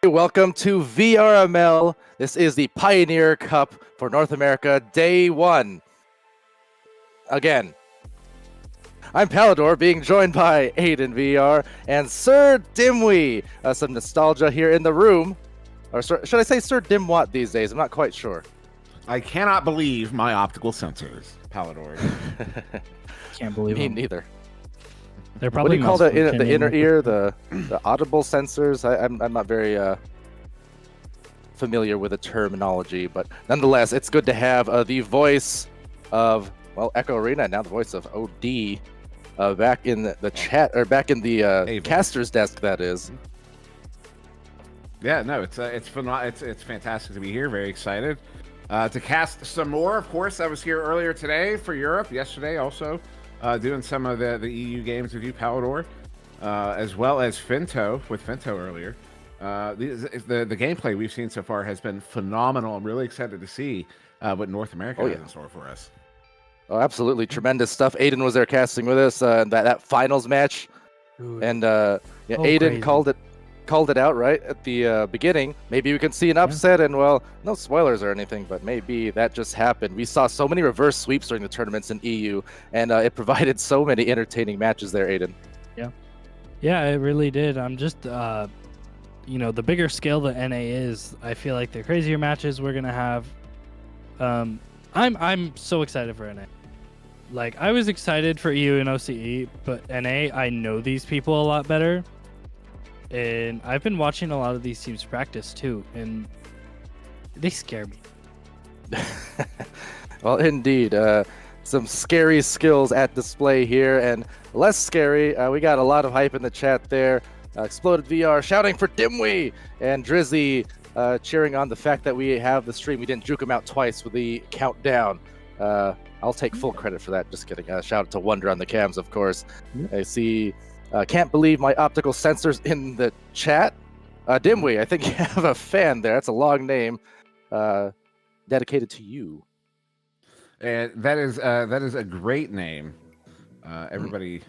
Welcome to VRML. This is the Pioneer Cup for North America, Day 1. Again, I'm Palador, being joined by Aiden VR and Sir Dimwee. Some nostalgia here in the room. Or should I say Sir Dimwat these days? I'm not quite sure. I cannot believe my optical sensors, Palador. Can't believe Me them. neither. They're What do probably you call the inner ear? The audible sensors? I'm not very familiar with the terminology, but nonetheless, it's good to have the voice of, well, Echo Arena, now the voice of OD, back in the chat, or back in the caster's desk, that is. Yeah, no, it's fantastic to be here. Very excited to cast some more. Of course, I was here earlier today for Europe. Yesterday, also doing some of the EU games with you, Palador, as well as Finto with Finto earlier. The gameplay we've seen so far has been phenomenal. I'm really excited to see what North America has in store for us. Oh, absolutely tremendous stuff. Aiden was there casting with us that finals match, and Aiden crazy. called it out right at the beginning. Maybe we can see an upset, and well, no spoilers or anything, but maybe that just happened. We saw so many reverse sweeps during the tournaments in EU, and it provided so many entertaining matches there, Aiden. Yeah, it really did. I'm just, the bigger scale the NA is, I feel like the crazier matches we're gonna have. I'm so excited for NA. Like, I was excited for EU and OCE, but NA, I know these people a lot better. And I've been watching a lot of these teams practice too, and they scare me. Well, indeed. Some scary skills at display here, and less scary. We got a lot of hype in the chat there. Exploded VR shouting for Dimwee, and Drizzy cheering on the fact that we have the stream. We didn't juke him out twice with the countdown. I'll take full credit for that. Just kidding. Shout out to Wonder on the cams, of course. I see. Can't believe my optical sensors in the chat. Dimwee, I think you have a fan there. That's a long name dedicated to you. And that is a great name. Everybody,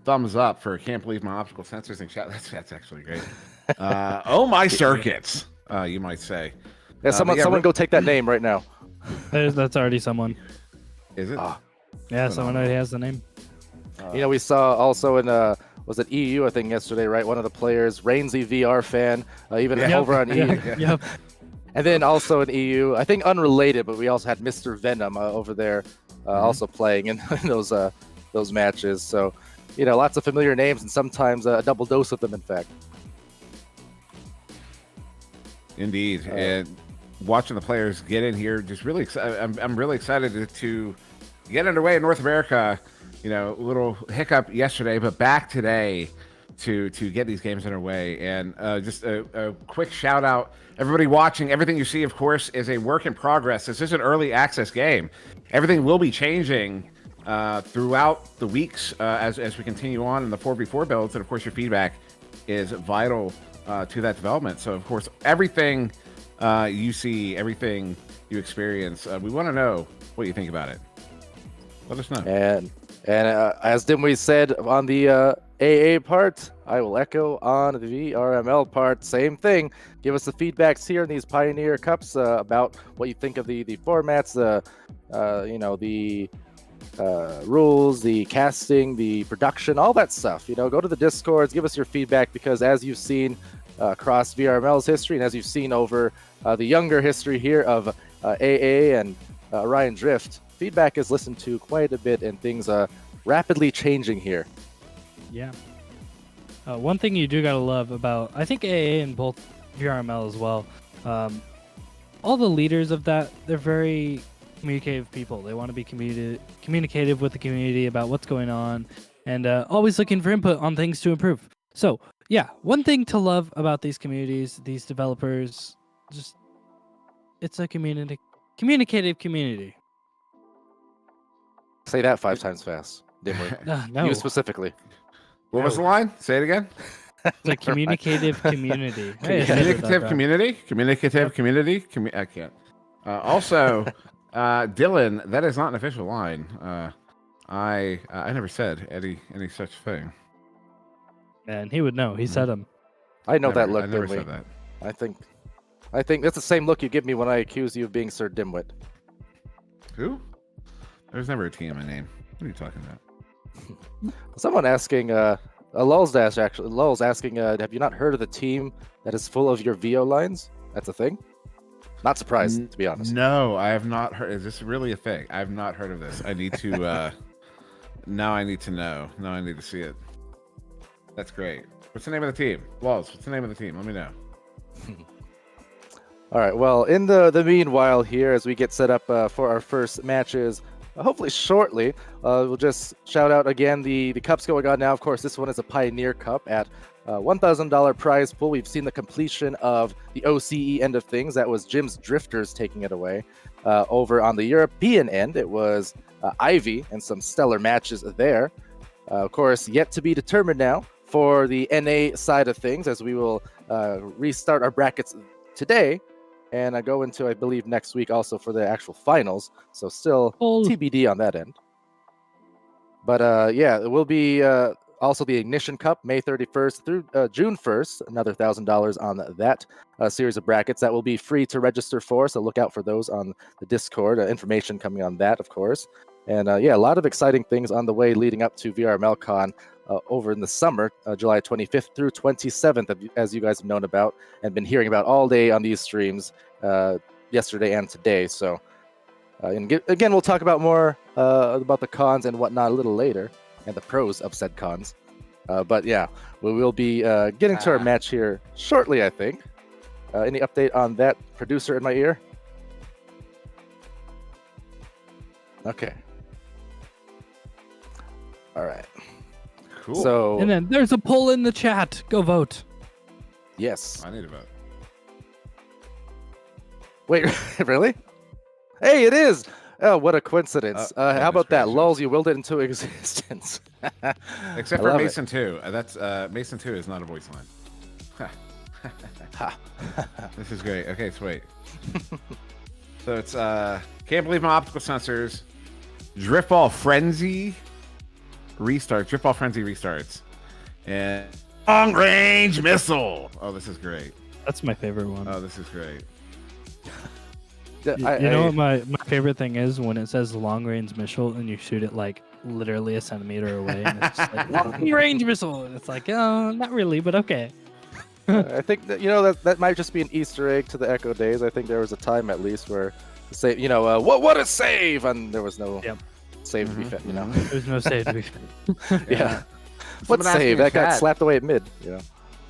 thumbs up for "Can't believe my optical sensors" in chat. That's actually great. Oh my circuits, you might say. Yeah, someone go take that name right now. That's already someone. Is it? Yeah, someone already has the name. We saw also in was it EU, I think, yesterday, right? One of the players, Rainsy VR fan, even over on EU. Yep. And then also in EU, I think unrelated, but we also had Mr. Venom over there also playing in those matches. So, lots of familiar names and sometimes a double dose of them, in fact. Indeed. And watching the players get in here, just really excited. I'm really excited to get underway in North America. A little hiccup yesterday, but back today to get these games underway. And just a quick shout out, everybody watching. Everything you see, of course, is a work in progress. This is an early access game. Everything will be changing throughout the weeks as we continue on in the 4v4 builds. And of course, your feedback is vital to that development. So of course, everything you see, everything you experience, we want to know what you think about it. Let us know. And as Dimwee said on the AA part, I will echo on the VRML part. Same thing. Give us the feedbacks here in these Pioneer Cups about what you think of the formats, the rules, the casting, the production, all that stuff. Go to the Discords, give us your feedback, because as you've seen across VRML's history, and as you've seen over the younger history here of AA and Orion Drift, feedback is listened to quite a bit, and things are rapidly changing here. Yeah. One thing you do gotta love about, I think AA and both VRML as well, all the leaders of that, they're very communicative people. They want to be communicative with the community about what's going on, and always looking for input on things to improve. So yeah, one thing to love about these communities, these developers, just it's a communicative community. Say that 5 times fast, Dimwee. No. You specifically. What was the line? Say it again. It's a communicative community. Communicative community. I can't. Also, Dylan, that is not an official line. I never said any such thing. And he would know. He said them. I know that look. I never Dimwee. said that. I think that's the same look you give me when I accuse you of being Sir Dimwit. Who? There's never a T in my name. What are you talking about? Someone asking, Lulz asking, have you not heard of the team that is full of your VO lines? That's a thing? Not surprised, to be honest. No, I have not heard. Is this really a thing? I have not heard of this. I need to, now I need to know. Now I need to see it. That's great. What's the name of the team? Lulz, what's the name of the team? Let me know. All right, well, in the meanwhile here, as we get set up for our first matches, hopefully shortly, we'll just shout out again the cups going on now. Of course, this one is a Pioneer Cup at $1,000 prize pool. We've seen the completion of the OCE end of things. That was Jim's Drifters taking it away. Over on the European end, it was Ivy and some stellar matches there. Of course, yet to be determined now for the NA side of things, as we will restart our brackets today and I go into, I believe, next week also for the actual finals. So still TBD on that end. But yeah, it will be also the Ignition Cup, May 31st through June 1st, another $1,000 on that series of brackets. That will be free to register for, so look out for those on the Discord. Information coming on that, of course. And yeah, a lot of exciting things on the way leading up to VRML Con over in the summer, July 25th through 27th, as you guys have known about and been hearing about all day on these streams yesterday and today. So and again, we'll talk about more about the cons and whatnot a little later, and the pros of said cons. But yeah, we will be getting to our match here shortly, I think. Any update on that, producer in my ear? Okay. All right. Cool. So, and then there's a poll in the chat. Go vote. Yes. I need to vote. Wait, really? Hey, it is! Oh, what a coincidence. How about that? Lulz, you willed it into existence. Except for Mason 2. That's Mason 2 is not a voice line. This is great. Okay, so wait. So it's can't believe my optical sensors. Driftball Frenzy restarts. And long range missile. Oh, this is great. That's my favorite one. Oh, this is great. You know what my favorite thing is? When it says long range missile and you shoot it like literally a centimeter away, and it's just like long range missile, and it's like, oh, not really, but okay. I think that, you know, that might just be an Easter egg to the Echo days. I think there was a time at least where say, you know, what a save, and there was no save to be fit. You know, there's no save to be fit. Yeah. What save? That got slapped away at mid. You know.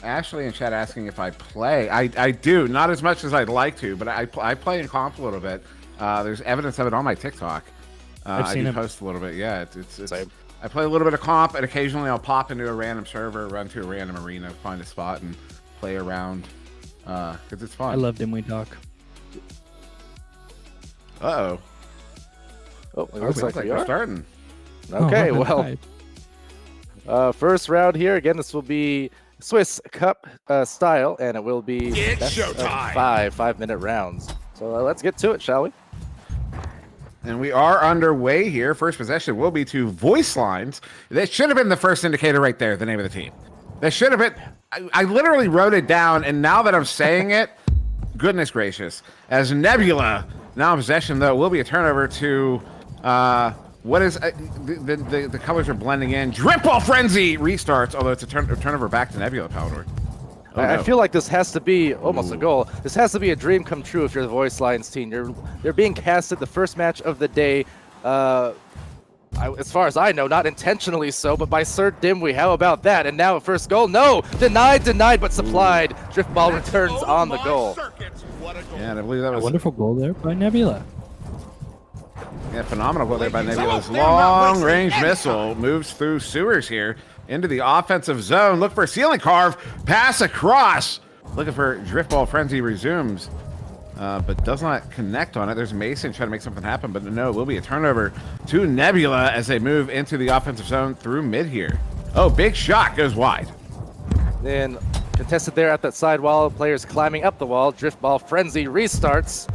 Ashley in chat asking if I play. I do, not as much as I'd like to, but I play in comp a little bit. There's evidence of it on my TikTok. I've seen I it. Post a little bit. Yeah, it's I play a little bit of comp, and occasionally I'll pop into a random server, run to a random arena, find a spot, and play around because it's fun. I love Dimwit Talk. Oh, it looks like we're starting. Okay, well, first round here. Again, this will be Swiss Cup style, and it will be showtime. 5-minute rounds. So let's get to it, shall we? And we are underway here. First possession will be to VoiceLinez. That should have been the first indicator right there, the name of the team. That should have been. I literally wrote it down, and now that I'm saying it, goodness gracious. As Nxbula now in possession, though, will be a turnover to what is the colors are blending in. Dripball Frenzy restarts, although it's a turnover back to Nxbula, Palador. Oh, I feel like this has to be almost a goal. This has to be a dream come true if you're the VoiceLinez team. You're being casted the first match of the day. As far as I know, not intentionally so, but by Sir Dimwee. How about that? And now first goal. No! Denied, but supplied. Driftball returns on the goal. Yeah, and I believe that was a wonderful goal there by Nxbula. Yeah, phenomenal goal there by Nxbula's long-range missile. Moves through sewers here into the offensive zone. Look for a ceiling carve. Pass across. Looking for Driftball Frenzy resumes. But does not connect on it. There's Mason trying to make something happen, but no, it will be a turnover to Nxbula as they move into the offensive zone through mid here. Oh, big shot goes wide. Then contested there at that side wall. Players climbing up the wall. Driftball Frenzy restarts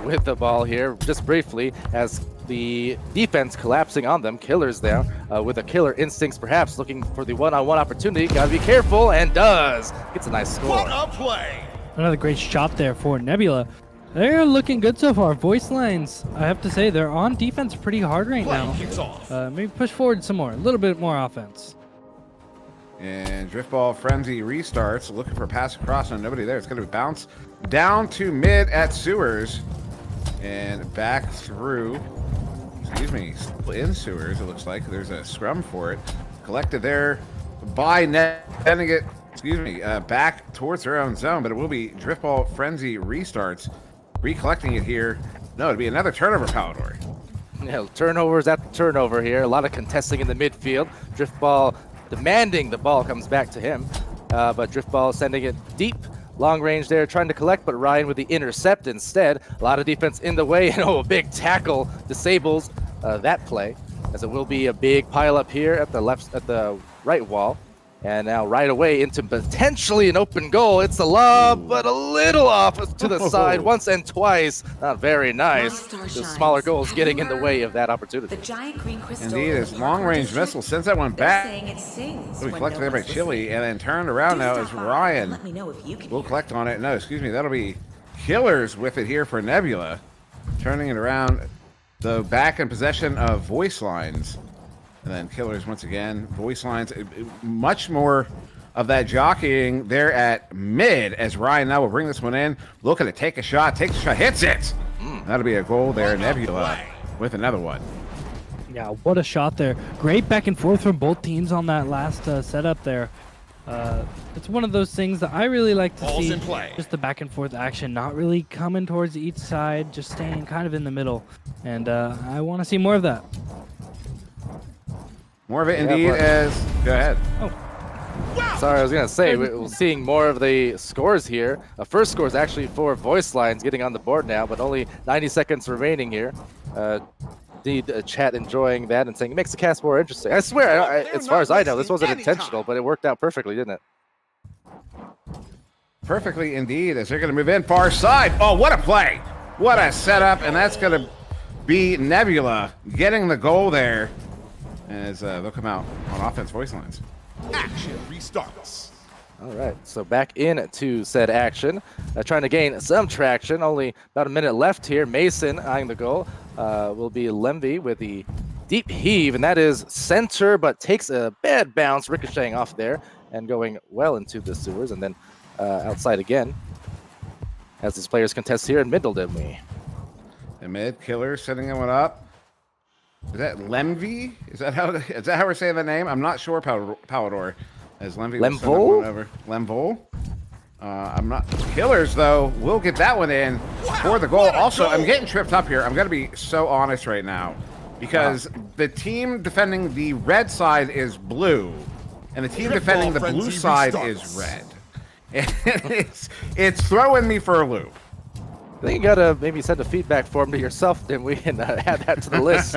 with the ball here just briefly as the defense collapsing on them. Killer's there with a killer instincts, perhaps looking for the one-on-one opportunity. Gotta be careful, and does. Gets a nice score. What a play! Another great shot there for Nxbula. They're looking good so far. VoiceLinez, I have to say, they're on defense pretty hard right Play now. kicks off. Maybe push forward some more, a little bit more offense. And Driftball Frenzy restarts, looking for a pass across, and nobody there. It's going to bounce down to mid at Sewers and back through, in Sewers, it looks like. There's a scrum for it. Collected there by Net, sending it, back towards their own zone, but it will be Driftball Frenzy restarts, recollecting it here. No, it'd be another turnover, Palador. Yeah, turnovers at the turnover here. A lot of contesting in the midfield. Driftball demanding the ball comes back to him, but Driftball sending it deep, long range there, trying to collect, but Ryan with the intercept instead. A lot of defense in the way, and a big tackle disables that play, as it will be a big pile up here at the right wall. And now right away into potentially an open goal. It's a lob, but a little off to the side once and twice. Not very nice. The smaller goals getting in the way of that opportunity. The giant green crystal. Indeed, his long-range missile sends that one back. We collected there by Chili, and then turned around now as Ryan will collect on it. No, that'll be Killers with it here for Nxbula. Turning it around, though, back in possession of VoiceLinez. And then Killers once again. VoiceLinez, much more of that jockeying there at mid, as Ryan now will bring this one in. Looking to take a shot, hits it. That'll be a goal there. Nxbula with another one. Yeah, what a shot there. Great back and forth from both teams on that last setup there. It's one of those things that I really like to see. Just the back and forth action, not really coming towards each side, just staying kind of in the middle. And I want to see more of that. More of it indeed as... Go ahead. Oh. Sorry, I was going to say, we're seeing more of the scores here. First score is actually for VoiceLinez getting on the board now, but only 90 seconds remaining here. Chat enjoying that and saying it makes the cast more interesting. I swear, as far as I know, this wasn't intentional, but it worked out perfectly, didn't it? Perfectly indeed, as they're going to move in far side. Oh, what a play. What a setup, and that's going to be Nxbula getting the goal there. As they'll come out on offense, VoiceLinez. Action restarts. All right, so back into said action. Trying to gain some traction. Only about a minute left here. Mason eyeing the goal. Will be Lemvy with the deep heave, and that is center, but takes a bad bounce, ricocheting off there and going well into the Sewers, and then outside again. As these players contest here in middle, didn't we? The mid killer setting that one up. Is that Lemvy? Is that how we're saying the name? I'm not sure, Palador. As Lemvy Lemvol? I'm not. Killers, though, will get that one in for the goal. Also, I'm getting tripped up here. I'm going to be so honest right now. Because the team defending the red side is blue. And the team defending the blue side is red. It's throwing me for a loop. I think you gotta maybe send a feedback form to yourself, didn't we, and add that to the list.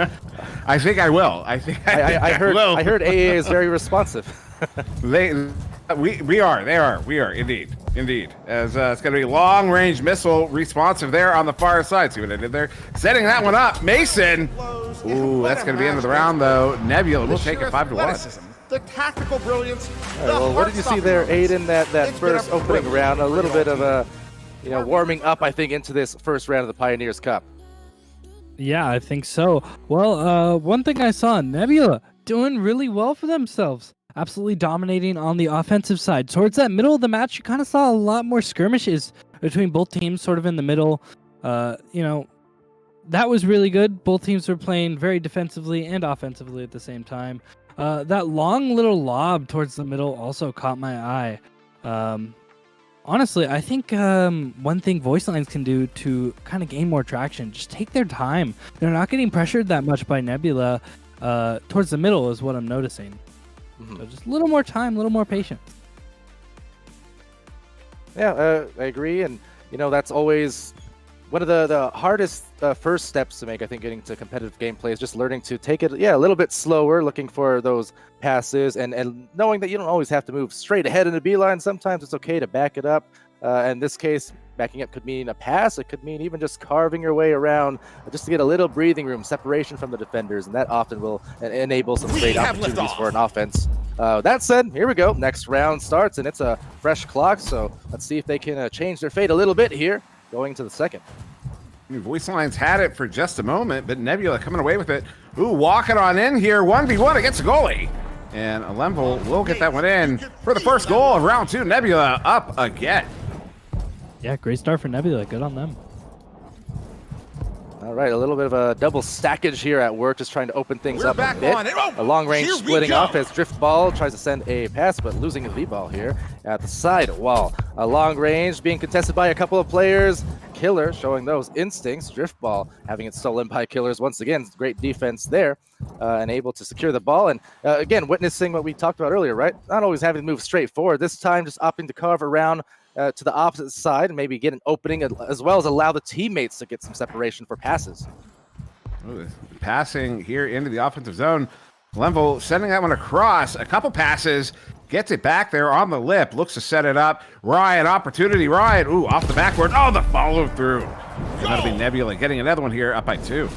I think I will. I heard AA is very responsive. We are indeed. As it's gonna be long range missile responsive there on the far side. See what I did there? Setting that one up, Mason. Ooh, that's gonna be end of the round though. Nxbula will take it 5-1. The tactical brilliance. All right, well, what did you see there, Aiden? That first opening round, a little bit of a. Warming up, I think, into this first round of the Pioneers Cup. Yeah, I think so. Well, one thing I saw, Nxbula doing really well for themselves. Absolutely dominating on the offensive side. Towards that middle of the match, you kind of saw a lot more skirmishes between both teams, sort of in the middle. That was really good. Both teams were playing very defensively and offensively at the same time. That long little lob towards the middle also caught my eye. Honestly, I think one thing VoiceLinez can do to kind of gain more traction, just take their time. They're not getting pressured that much by Nxbula towards the middle is what I'm noticing. So just a little more time, a little more patience. Yeah, I agree. And, that's always one of the hardest first steps to make, I think, getting to competitive gameplay is just learning to take it, a little bit slower, looking for those passes and knowing that you don't always have to move straight ahead in a beeline. Sometimes it's okay to back it up. In this case, Backing up could mean a pass. It could mean even just carving your way around just to get a little breathing room, separation from the defenders, and that often will enable some great opportunities for an offense. That said, here we go. Next round starts, and it's a fresh clock, so let's see if they can change their fate a little bit here, going to the second. VoiceLinez had it for just a moment, but Nxbula coming away with it. Ooh, walking on in here, 1v1 against the goalie. And Nxbula will get that one in for the first goal of round 2. Nxbula up again. Yeah, great start for Nxbula. Good on them. All right, a little bit of a double stackage here at work, just trying to open things up a bit. A long-range splitting off as Drift Ball tries to send a pass, but losing the V-ball here at the side wall. A long range being contested by a couple of players. Killer showing those instincts. Drift Ball having it stolen by Killers once again. Great defense there, and able to secure the ball. And again, witnessing what we talked about earlier, right? Not always having to move straight forward. This time, just opting to carve around to the opposite side and maybe get an opening, as well as allow the teammates to get some separation for passes. Ooh, passing here into the offensive zone. Nxbula sending that one across. A couple passes. Gets it back there on the lip. Looks to set it up. Ryan, opportunity. Ryan, ooh, off the backboard. Oh, the follow through. And that'll be Nxbula getting another one here, up by 2.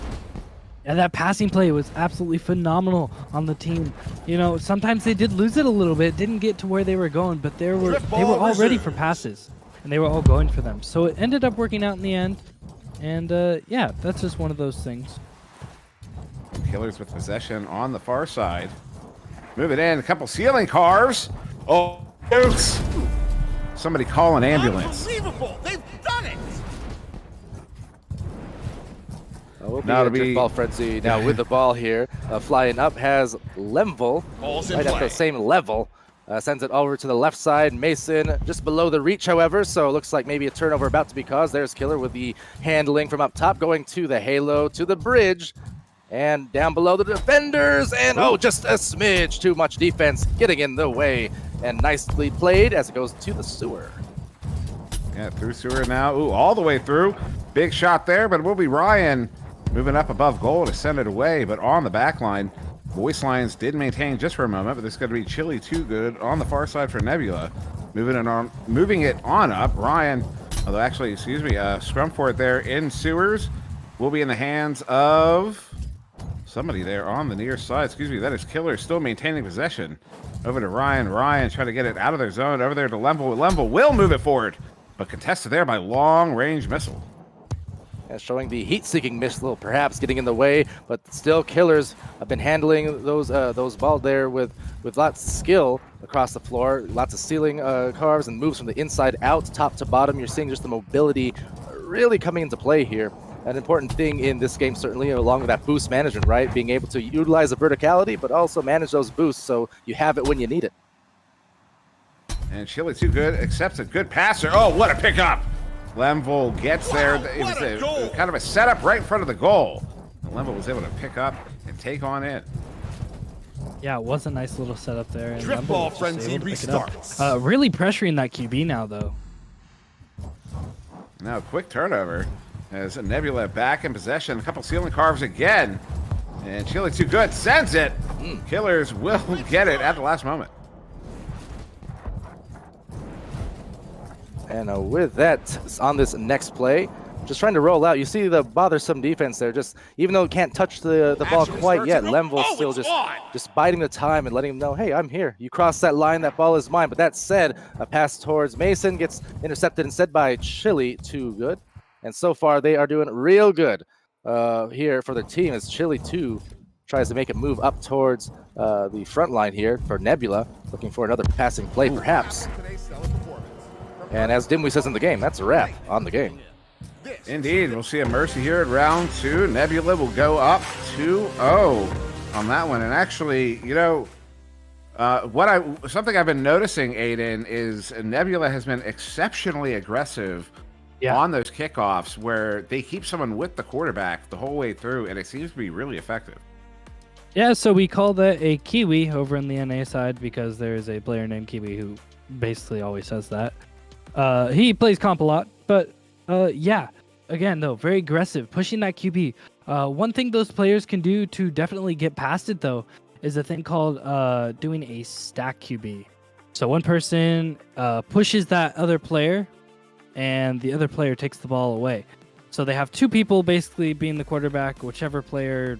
And that passing play was absolutely phenomenal on the team. You know, sometimes they did lose it a little bit, didn't get to where they were going, but they were all ready for passes, and they were all going for them. So it ended up working out in the end, and yeah, that's just one of those things. Killers with possession on the far side. Move it in, a couple ceiling carves. Oh, oops. Somebody call an ambulance. Unbelievable! They've done it! We'll be in Drift Ball frenzy now with the ball here. Flying up has Nxbula right at the same level. Sends it over to the left side. Mason just below the reach, however, so it looks like maybe a turnover about to be caused. There's Killer with the handling from up top, going to the halo, to the bridge, and down below the defenders. And oh, just a smidge too much defense getting in the way. And nicely played as it goes to the sewer. Yeah, through sewer now. Ooh, all the way through. Big shot there, but it will be Ryan moving up above goal to send it away, but on the back line. VoiceLinez did maintain just for a moment, but this is going to be Chili Too Good on the far side for Nxbula. Moving it on up. Ryan, although actually, excuse me, scrum for it there in sewers will be in the hands of somebody there on the near side. Excuse me, that is Killer still maintaining possession. Over to Ryan. Ryan trying to get it out of their zone. Over there to Nxbula. Nxbula will move it forward, but contested there by long-range missile. Showing the heat-seeking missile perhaps getting in the way, but still Killers have been handling those ball there with lots of skill across the floor, lots of ceiling carves and moves from the inside out, top to bottom. You're seeing just the mobility really coming into play here. An important thing in this game, certainly, along with that boost management, right? Being able to utilize the verticality, but also manage those boosts so you have it when you need it. And Chili Too Good accepts a good passer. Oh, what a pickup! Nxbula gets there. It was kind of a setup right in front of the goal. Nxbula was able to pick up and take on it. Yeah, it was a nice little setup there. And Drift Ball frenzy restarts. Really pressuring that QB now, though. Now, a quick turnover as Nxbula back in possession. A couple ceiling carves again. And Chili Too Good sends it. Killers will get it at the last moment. And with that, on this next play, just trying to roll out. You see the bothersome defense there. Just even though it can't touch the ball quite yet, Nxbula still just biding the time and letting him know, hey, I'm here. You cross that line, that ball is mine. But that said, a pass towards Mason gets intercepted instead by Chili Too Good. And so far, they are doing real good here for their team as Chili 2 tries to make a move up towards the front line here for Nxbula, looking for another passing play perhaps. And as Dimwee says in the game, that's a wrap on the game. Indeed, we'll see a mercy here at round 2. Nxbula will go up 2-0 on that one. And actually, you know, something I've been noticing, Aiden, is Nxbula has been exceptionally aggressive on those kickoffs where they keep someone with the quarterback the whole way through, and it seems to be really effective. Yeah, so we call that a Kiwi over in the NA side because there's a player named Kiwi who basically always says that. He plays comp a lot, but yeah, again, though, very aggressive, pushing that QB. One thing those players can do to definitely get past it, though, is a thing called doing a stack QB. So one person pushes that other player, and the other player takes the ball away. So they have two people basically being the quarterback. Whichever player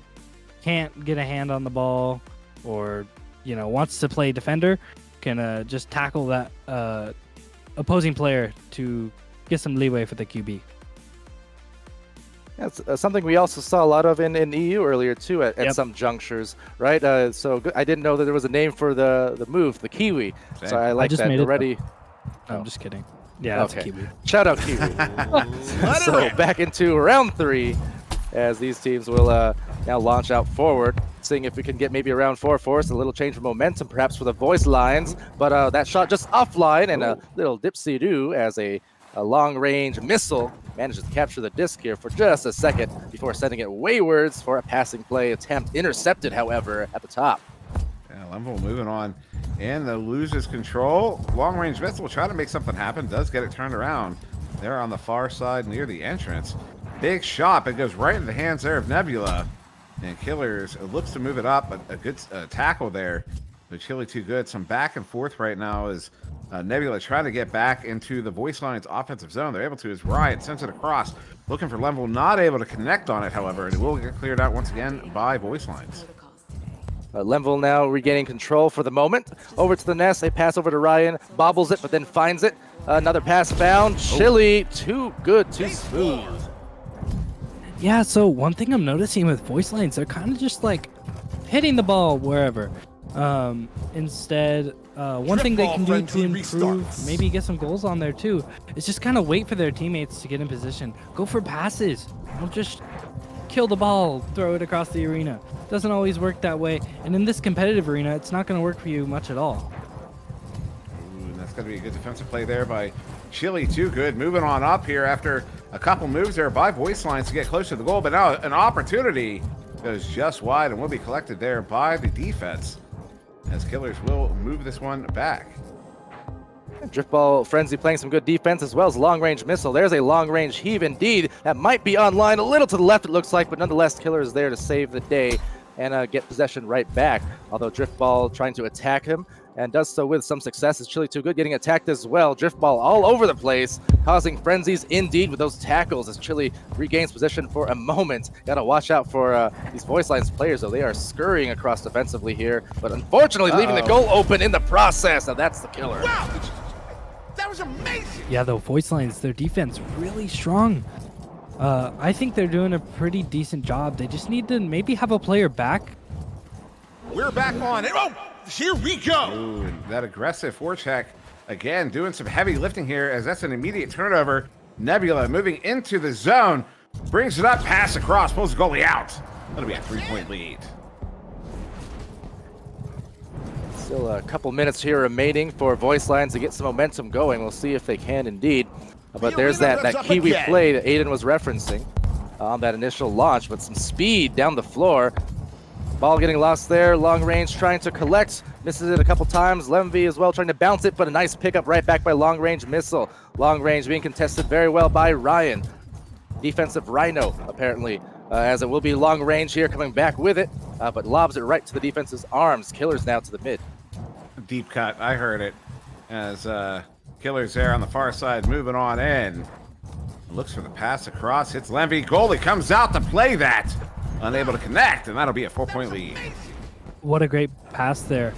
can't get a hand on the ball or, wants to play defender can just tackle that opposing player to get some leeway for the QB. That's something we also saw a lot of in EU earlier too at Yep. some junctures, right? I didn't know that there was a name for the move, the Kiwi. Same. So I like just that made it already. No, I'm just kidding. Yeah, that's Okay. a QB. Shout out Kiwi. Let So it rip. back into round 3 as these teams will now launch out forward, seeing if we can get maybe a round 4 for us, a little change of momentum perhaps for the VoiceLinez, but that shot just offline and a little dipsy-do as a long-range missile manages to capture the disc here for just a second before sending it waywards for a passing play attempt. Intercepted, however, at the top. Yeah, Lemville moving on. And the loses control. Long-range missile will try to make something happen. Does get it turned around. They're on the far side near the entrance. Big shot. It goes right into the hands there of Nxbula. And Killers looks to move it up. A good tackle there. But Chile too good. Some back and forth right now as Nxbula trying to get back into the VoiceLinez offensive zone. They're able to as Riot sends it across. Looking for Lemville. Not able to connect on it, however. And it will get cleared out once again by VoiceLinez. Lemville now regaining control for the moment. Over to the nest, a pass over to Ryan, bobbles it, but then finds it. Another pass found. Chili, too good, too smooth. Yeah, so one thing I'm noticing with VoiceLinez, they're kind of just like hitting the ball wherever. Instead, one thing they can do to improve, maybe get some goals on there too, is just kind of wait for their teammates to get in position. Go for passes. Don't just kill the ball, throw it across the arena. Doesn't always work that way. And in this competitive arena, it's not going to work for you much at all. Ooh, and that's going to be a good defensive play there by Chili. Too good. Moving on up here after a couple moves there by VoiceLinez to get close to the goal. But now an opportunity goes just wide and will be collected there by the defense as Killers will move this one back. Driftball Frenzy playing some good defense as well as long-range missile. There's a long-range heave indeed. That might be online a little to the left, it looks like, but nonetheless, Killer is there to save the day and get possession right back. Although Driftball trying to attack him and does so with some success. Is Chili too good getting attacked as well. Driftball all over the place, causing frenzies indeed with those tackles as Chili regains position for a moment. Gotta watch out for these VoiceLinez players, though. They are scurrying across defensively here, but unfortunately leaving the goal open in the process. Now that's the killer. Wow, that was amazing. Yeah, though, VoiceLinez, their defense really strong. I think they're doing a pretty decent job. They just need to maybe have a player back. We're back on it. Oh, here we go. Ooh, and that aggressive forecheck again doing some heavy lifting here as that's an immediate turnover. Nxbula moving into the zone, brings it up, pass across, pulls the goalie out. That'll be a 3-point lead. Still a couple minutes here remaining for VoiceLinez to get some momentum going. We'll see if they can indeed. But there's that Kiwi play that Aiden was referencing on that initial launch, but some speed down the floor. Ball getting lost there, long range trying to collect, misses it a couple times. Lemvy as well trying to bounce it, but a nice pickup right back by long range missile. Long range being contested very well by Ryan. Defensive Rhino, apparently, as it will be long range here coming back with it, but lobs it right to the defense's arms. Killers now to the mid. Deep cut, I heard it as Killers there on the far side moving on in. Looks for the pass across, hits Lemvy, goalie comes out to play that. Unable to connect, and that'll be a 4-point lead. What a great pass there.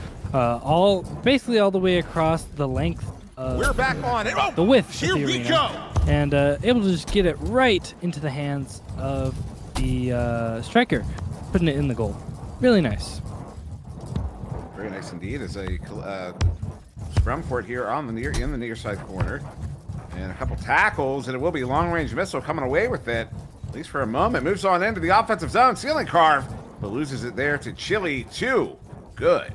Basically all the way across the length of We're back on it. Oh, the width here of the we arena. go. And able to just get it right into the hands of the striker, putting it in the goal. Really nice. Very nice indeed. As a scrum court here on the in the near side corner, and a couple tackles, and it will be long range missile coming away with it. At least for a moment, moves on into the offensive zone, ceiling carve, but loses it there to Chili. Too good.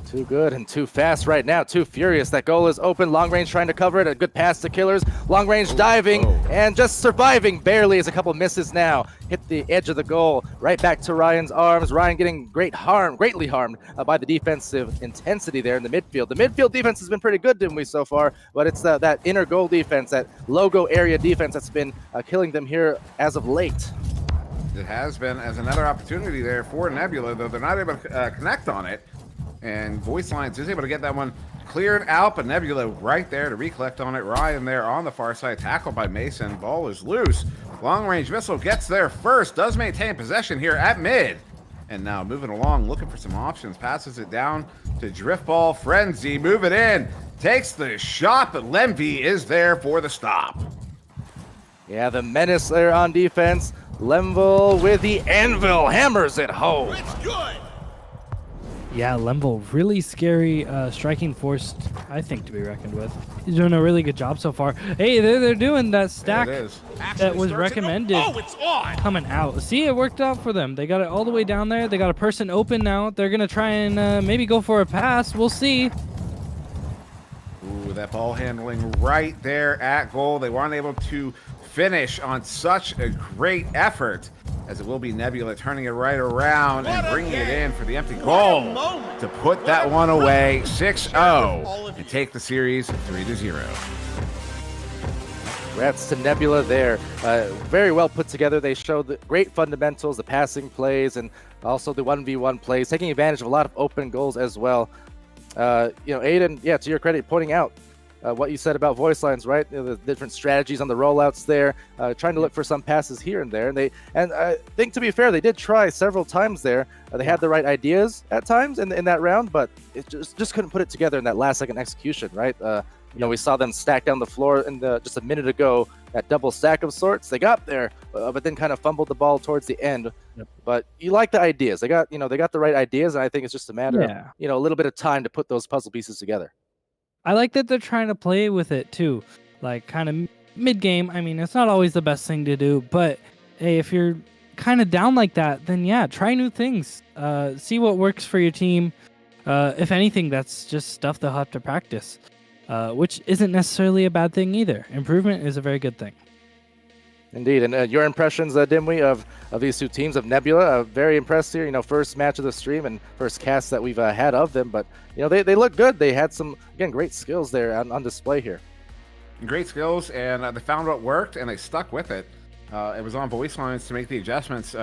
Too good and too fast right now, too furious. That goal is open, long range trying to cover it, a good pass to Killers. Long range diving and just surviving barely as a couple misses now. Hit the edge of the goal, right back to Ryan's arms. Ryan getting greatly harmed by the defensive intensity there in the midfield. The midfield defense has been pretty good, didn't we, so far? But it's that inner goal defense, that logo area defense that's been killing them here as of late. It has been as another opportunity there for Nxbula, though they're not able to connect on it. And VoiceLinez is able to get that one cleared out, but Nebula right there to recollect on it. Ryan there on the far side, tackled by Mason. Ball is loose. Long-range missile gets there first, does maintain possession here at mid. And now moving along, looking for some options. Passes it down to Driftball. Frenzy, move it in. Takes the shot, but Lemvy is there for the stop. Yeah, the menace there on defense. Lemville with the anvil, hammers it home. It's good. Yeah, Lemville, really scary striking force, I think, to be reckoned with. He's doing a really good job so far. Hey, they're doing that stack There it is. that was recommended Oh, it's on. coming out. See, it worked out for them. They got it all the way down there. They got a person open now. They're going to try and maybe go for a pass. We'll see. Ooh, that ball handling right there at goal. They weren't able to finish on such a great effort, as it will be Nebula turning it right around and bringing it in for the empty goal to put that one away 6-0 and take the series 3-0. Congrats to Nebula there. Very well put together. They showed the great fundamentals, the passing plays, and also the 1v1 plays, taking advantage of a lot of open goals as well. Aiden, yeah, to your credit, pointing out what you said about VoiceLinez, right? The different strategies on the rollouts there, trying to look for some passes here and there. And I think, to be fair, they did try several times there. They had the right ideas at times in that round, but it just couldn't put it together in that last-second execution, right? We saw them stack down the floor just a minute ago, that double stack of sorts. They got there, but then kind of fumbled the ball towards the end. Yep. But you like the ideas. They got the right ideas, and I think it's just a matter of a little bit of time to put those puzzle pieces together. I like that they're trying to play with it too, like kind of mid-game. I mean, it's not always the best thing to do, but hey, if you're kind of down like that, then yeah, try new things. See what works for your team. If anything, that's just stuff they'll have to practice, which isn't necessarily a bad thing either. Improvement is a very good thing. Indeed, and your impressions, Dimwee, of these two teams, of Nebula, very impressed here. First match of the stream and first cast that we've had of them, but they look good. They had some, again, great skills there on display here. Great skills, and they found what worked, and they stuck with it. It was on VoiceLinez to make the adjustments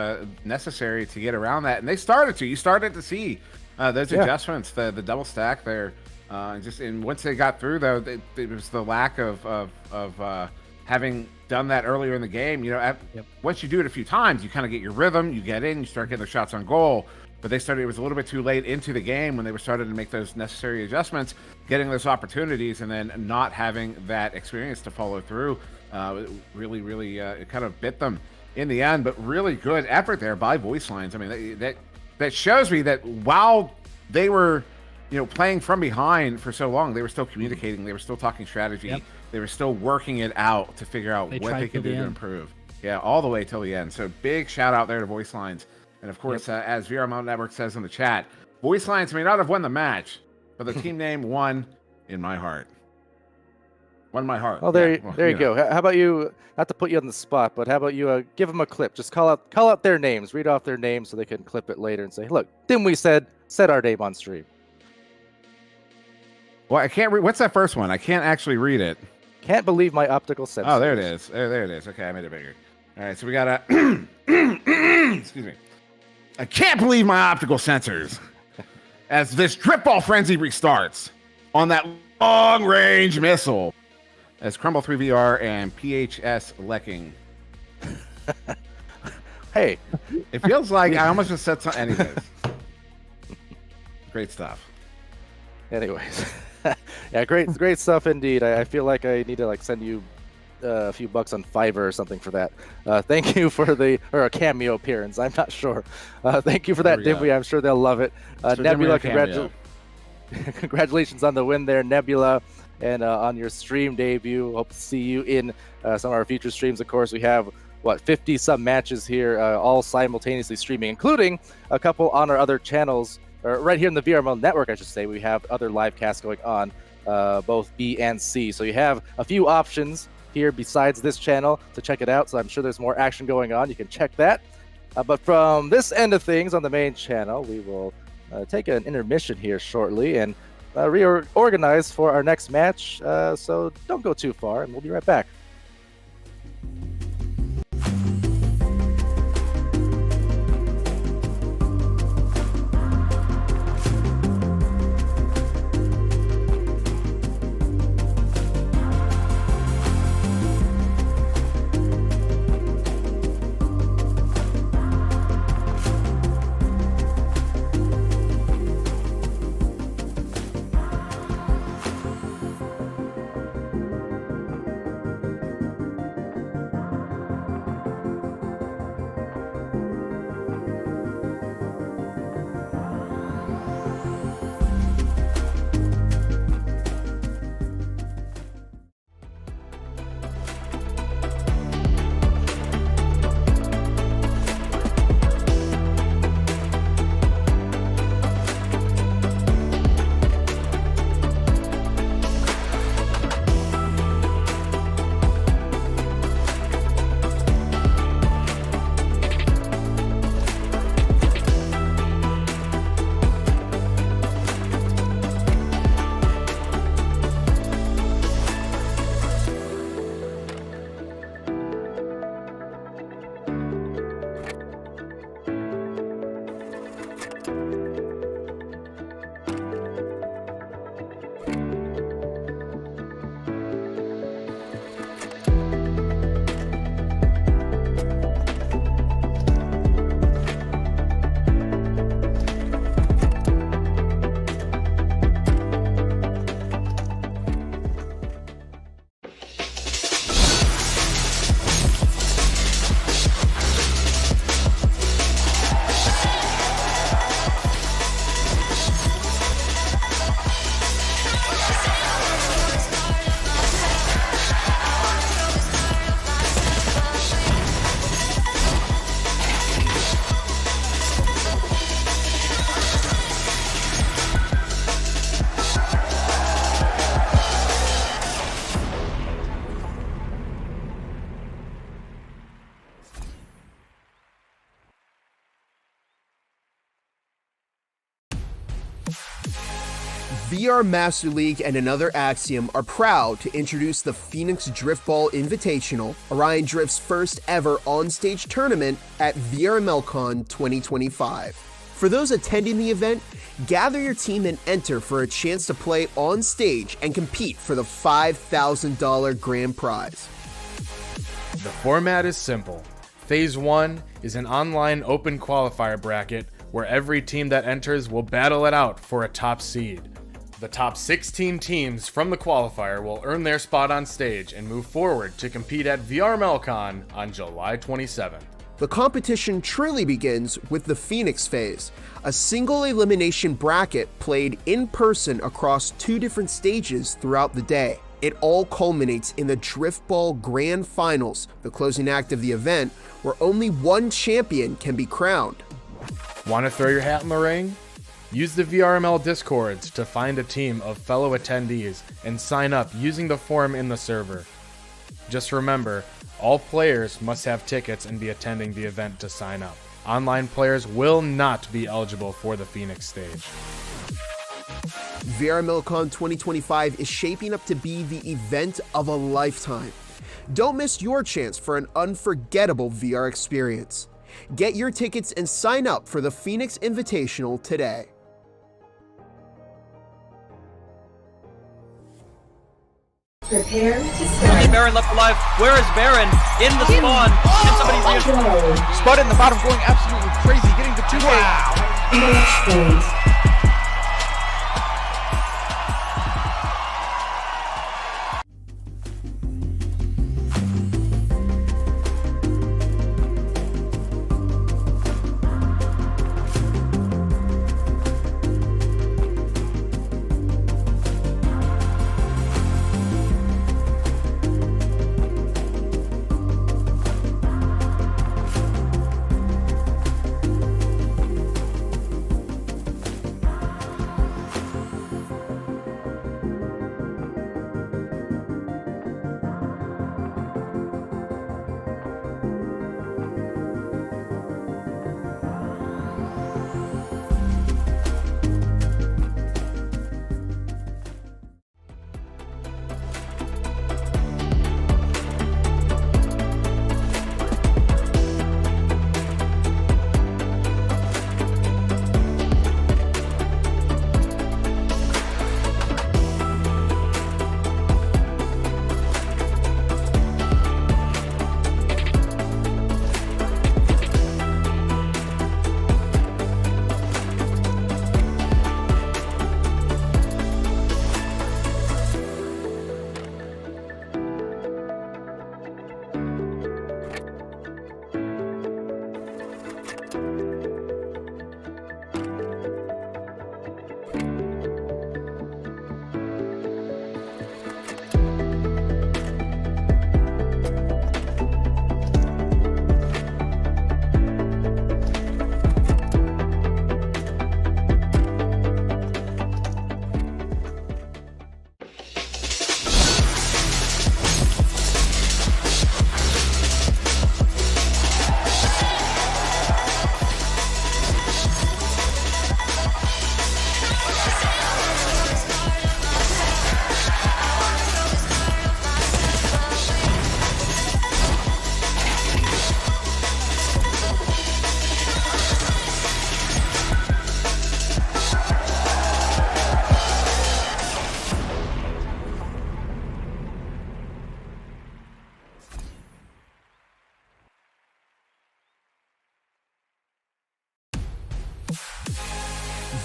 necessary to get around that, and they started to. You started to see those adjustments, the double stack there, and once they got through, though, it was the lack of having done that earlier in the game. Once you do it a few times, you kind of get your rhythm, you get in, you start getting the shots on goal. But it was a little bit too late into the game when they were starting to make those necessary adjustments, getting those opportunities, and then not having that experience to follow through. It really it kind of bit them in the end, but really good effort there by VoiceLinez. I mean, that shows me that while they were playing from behind for so long, they were still communicating, they were still talking strategy. Yep. They were still working it out to figure out what they could do to improve. Yeah, all the way till the end. So big shout out there to VoiceLinez. And of course, as VRML Network says in the chat, VoiceLinez may not have won the match, but the team name won in my heart. Won my heart. Oh, there you go. How about you, not to put you on the spot, but how about you give them a clip? Just call out their names, read off their names so they can clip it later and say, look, Dimwee said our name on stream. Well, I can't read. What's that first one? I can't actually read it. Can't believe my optical sensors. Oh, there it is. There it is. Okay, I made it bigger. All right, so we got a... Excuse me. I can't believe my optical sensors as this drip ball frenzy restarts on that long-range missile as Crumble 3VR and PHS Lecking. Hey. It feels like I almost just said something. Anyways. Great stuff. Anyways. Yeah, great stuff indeed. I feel like I need to send you a few bucks on Fiverr or something for that. Thank you for a cameo appearance. I'm not sure. Thank you for that, Dimwee. I'm sure they'll love it. Nebula, congratulations on the win there, Nebula, and on your stream debut. Hope to see you in some of our future streams. Of course, we have 50 some matches here, all simultaneously streaming, including a couple on our other channels. Or right here in the VRML network, I should say. We have other live casts going on, both B and C. So you have a few options here besides this channel to check it out. So I'm sure there's more action going on. You can check that. But from this end of things on the main channel, we will take an intermission here shortly and reorganize for our next match. So don't go too far, and we'll be right back. VR Master League and Another Axiom are proud to introduce the Phoenix Driftball Invitational, Orion Drift's first ever on-stage tournament at VRMLCon 2025. For those attending the event, gather your team and enter for a chance to play on stage and compete for the $5,000 grand prize. The format is simple. Phase 1 is an online open qualifier bracket where every team that enters will battle it out for a top seed. The top 16 teams from the qualifier will earn their spot on stage and move forward to compete at VRMLCon on July 27th. The competition truly begins with the Phoenix phase, a single elimination bracket played in person across 2 different stages throughout the day. It all culminates in the Driftball Grand Finals, the closing act of the event, where only one champion can be crowned. Want to throw your hat in the ring? Use the VRML Discords to find a team of fellow attendees and sign up using the form in the server. Just remember, all players must have tickets and be attending the event to sign up. Online players will not be eligible for the Phoenix stage. VRMLCon 2025 is shaping up to be the event of a lifetime. Don't miss your chance for an unforgettable VR experience. Get your tickets and sign up for the Phoenix Invitational today. Prepare to start. Baron left alive. Where is Baron? In the spawn. And somebody's Spud in the bottom going absolutely crazy, getting the 2K. Match point.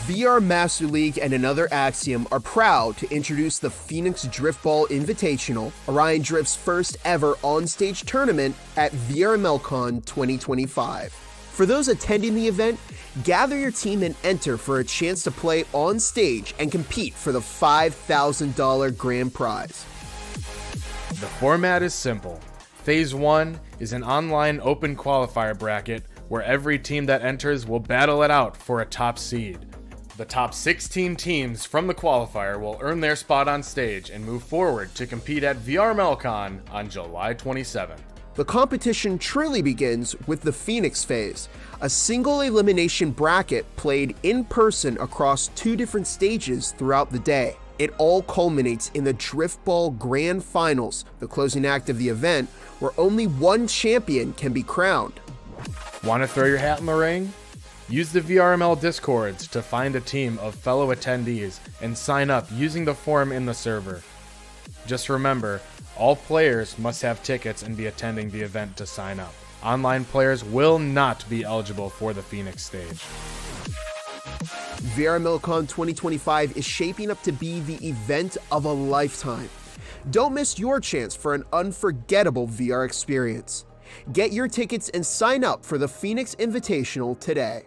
VR Master League and Another Axiom are proud to introduce the Phoenix Driftball Invitational, Orion Drift's first ever on-stage tournament at VRMLCon 2025. For those attending the event, gather your team and enter for a chance to play on stage and compete for the $5,000 grand prize. The format is simple. Phase 1 is an online open qualifier bracket where every team that enters will battle it out for a top seed. The top 16 teams from the qualifier will earn their spot on stage and move forward to compete at VRMLCon on July 27th. The competition truly begins with the Phoenix phase, a single elimination bracket played in person across 2 different stages throughout the day. It all culminates in the Driftball Grand Finals, the closing act of the event, where only one champion can be crowned. Want to throw your hat in the ring? Use the VRML Discords to find a team of fellow attendees and sign up using the form in the server. Just remember, all players must have tickets and be attending the event to sign up. Online players will not be eligible for the Phoenix stage. VRMLCon 2025 is shaping up to be the event of a lifetime. Don't miss your chance for an unforgettable VR experience. Get your tickets and sign up for the Phoenix Invitational today.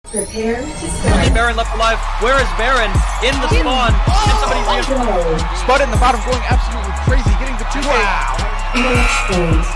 Prepare to start. Baron left alive. Where is Baron? In the spawn. And somebody Go. Spud in the bottom going absolutely crazy, getting the 2K. Match point.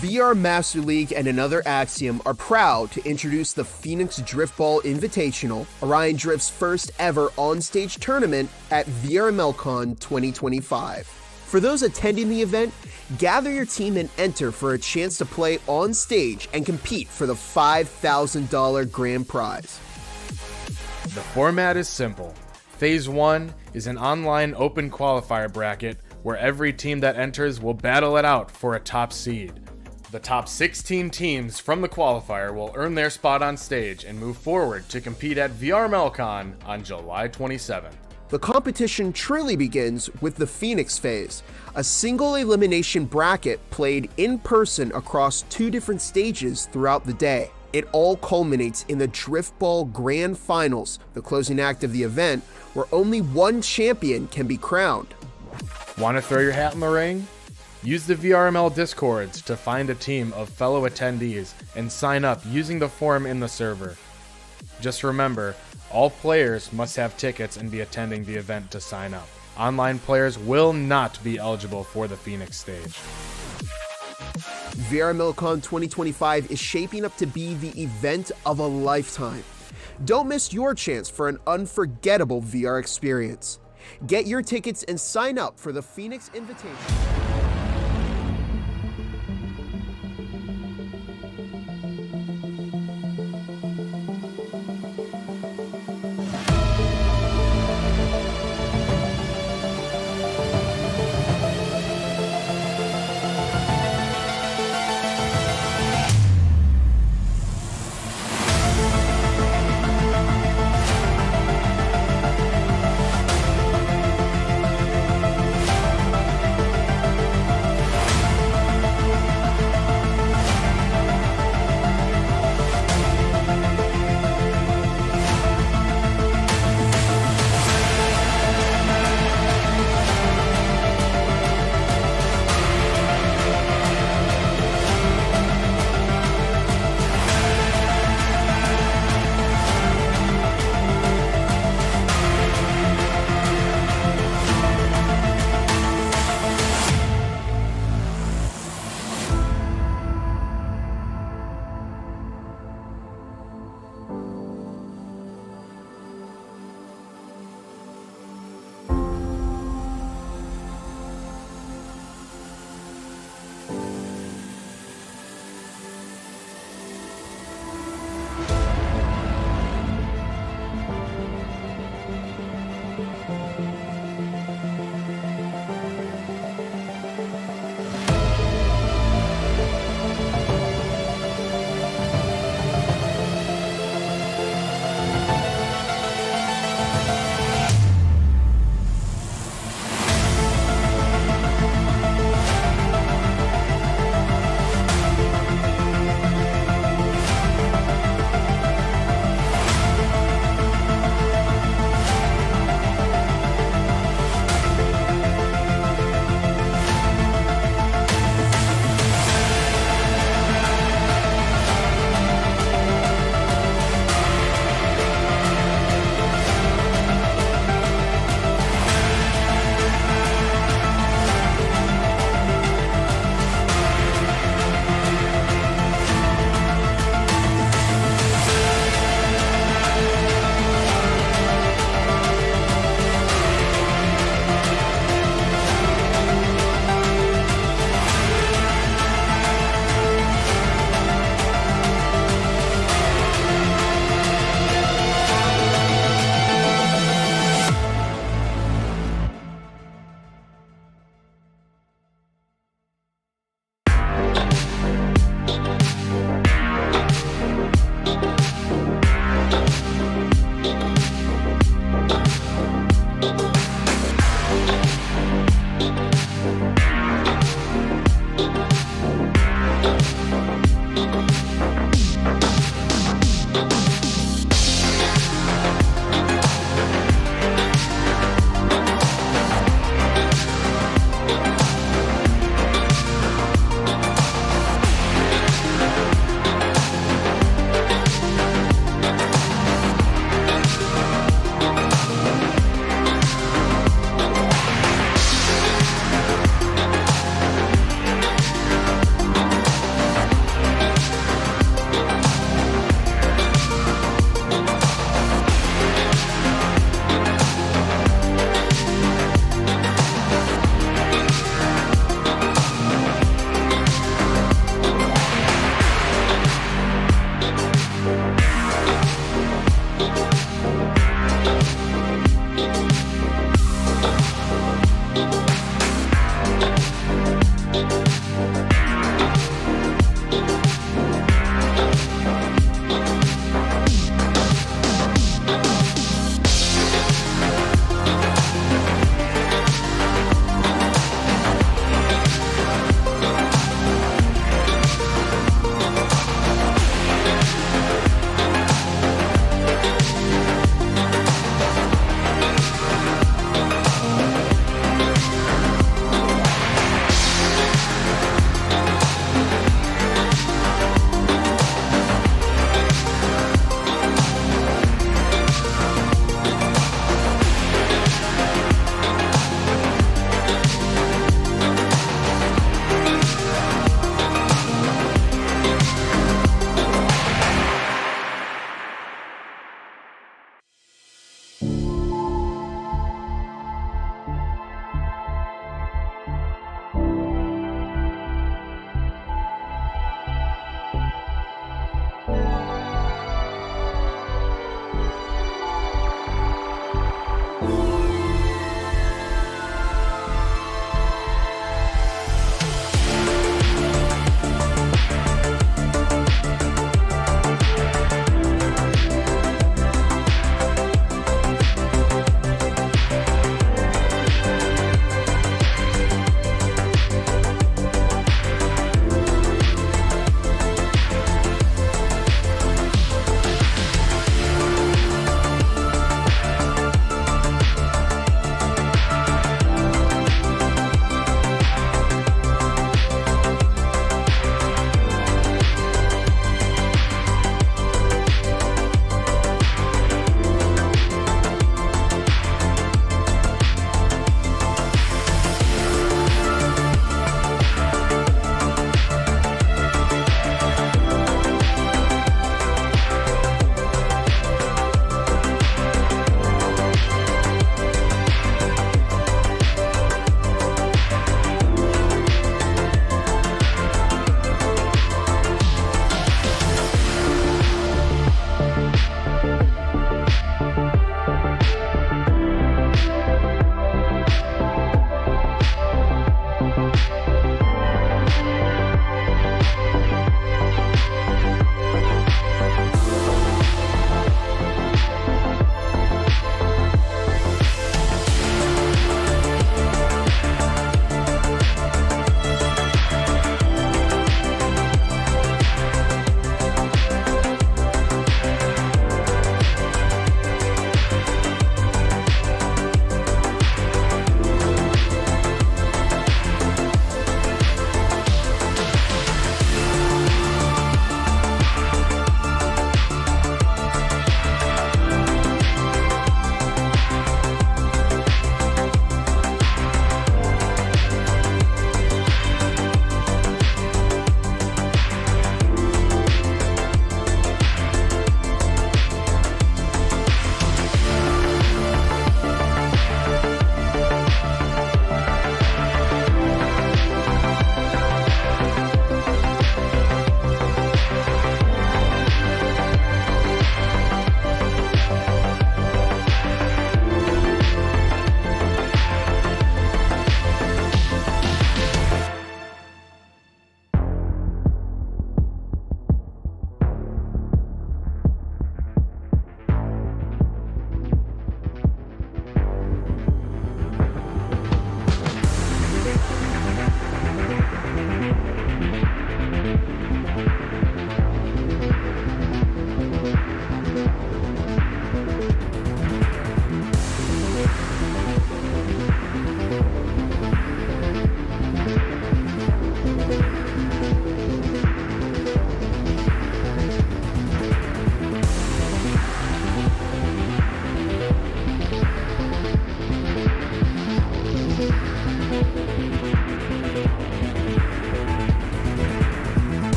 VR Master League and Another Axiom are proud to introduce the Phoenix Driftball Invitational, Orion Drift's first ever on-stage tournament at VRMLCon 2025. For those attending the event, gather your team and enter for a chance to play on stage and compete for the $5,000 grand prize. The format is simple. Phase 1 is an online open qualifier bracket where every team that enters will battle it out for a top seed. The top 16 teams from the qualifier will earn their spot on stage and move forward to compete at VRMLCon on July 27th. The competition truly begins with the Phoenix phase, a single elimination bracket played in person across 2 different stages throughout the day. It all culminates in the Driftball Grand Finals, the closing act of the event, where only one champion can be crowned. Want to throw your hat in the ring? Use the VRML Discords to find a team of fellow attendees and sign up using the form in the server. Just remember, all players must have tickets and be attending the event to sign up. Online players will not be eligible for the Phoenix stage. VRMLCon 2025 is shaping up to be the event of a lifetime. Don't miss your chance for an unforgettable VR experience. Get your tickets and sign up for the Phoenix Invitational.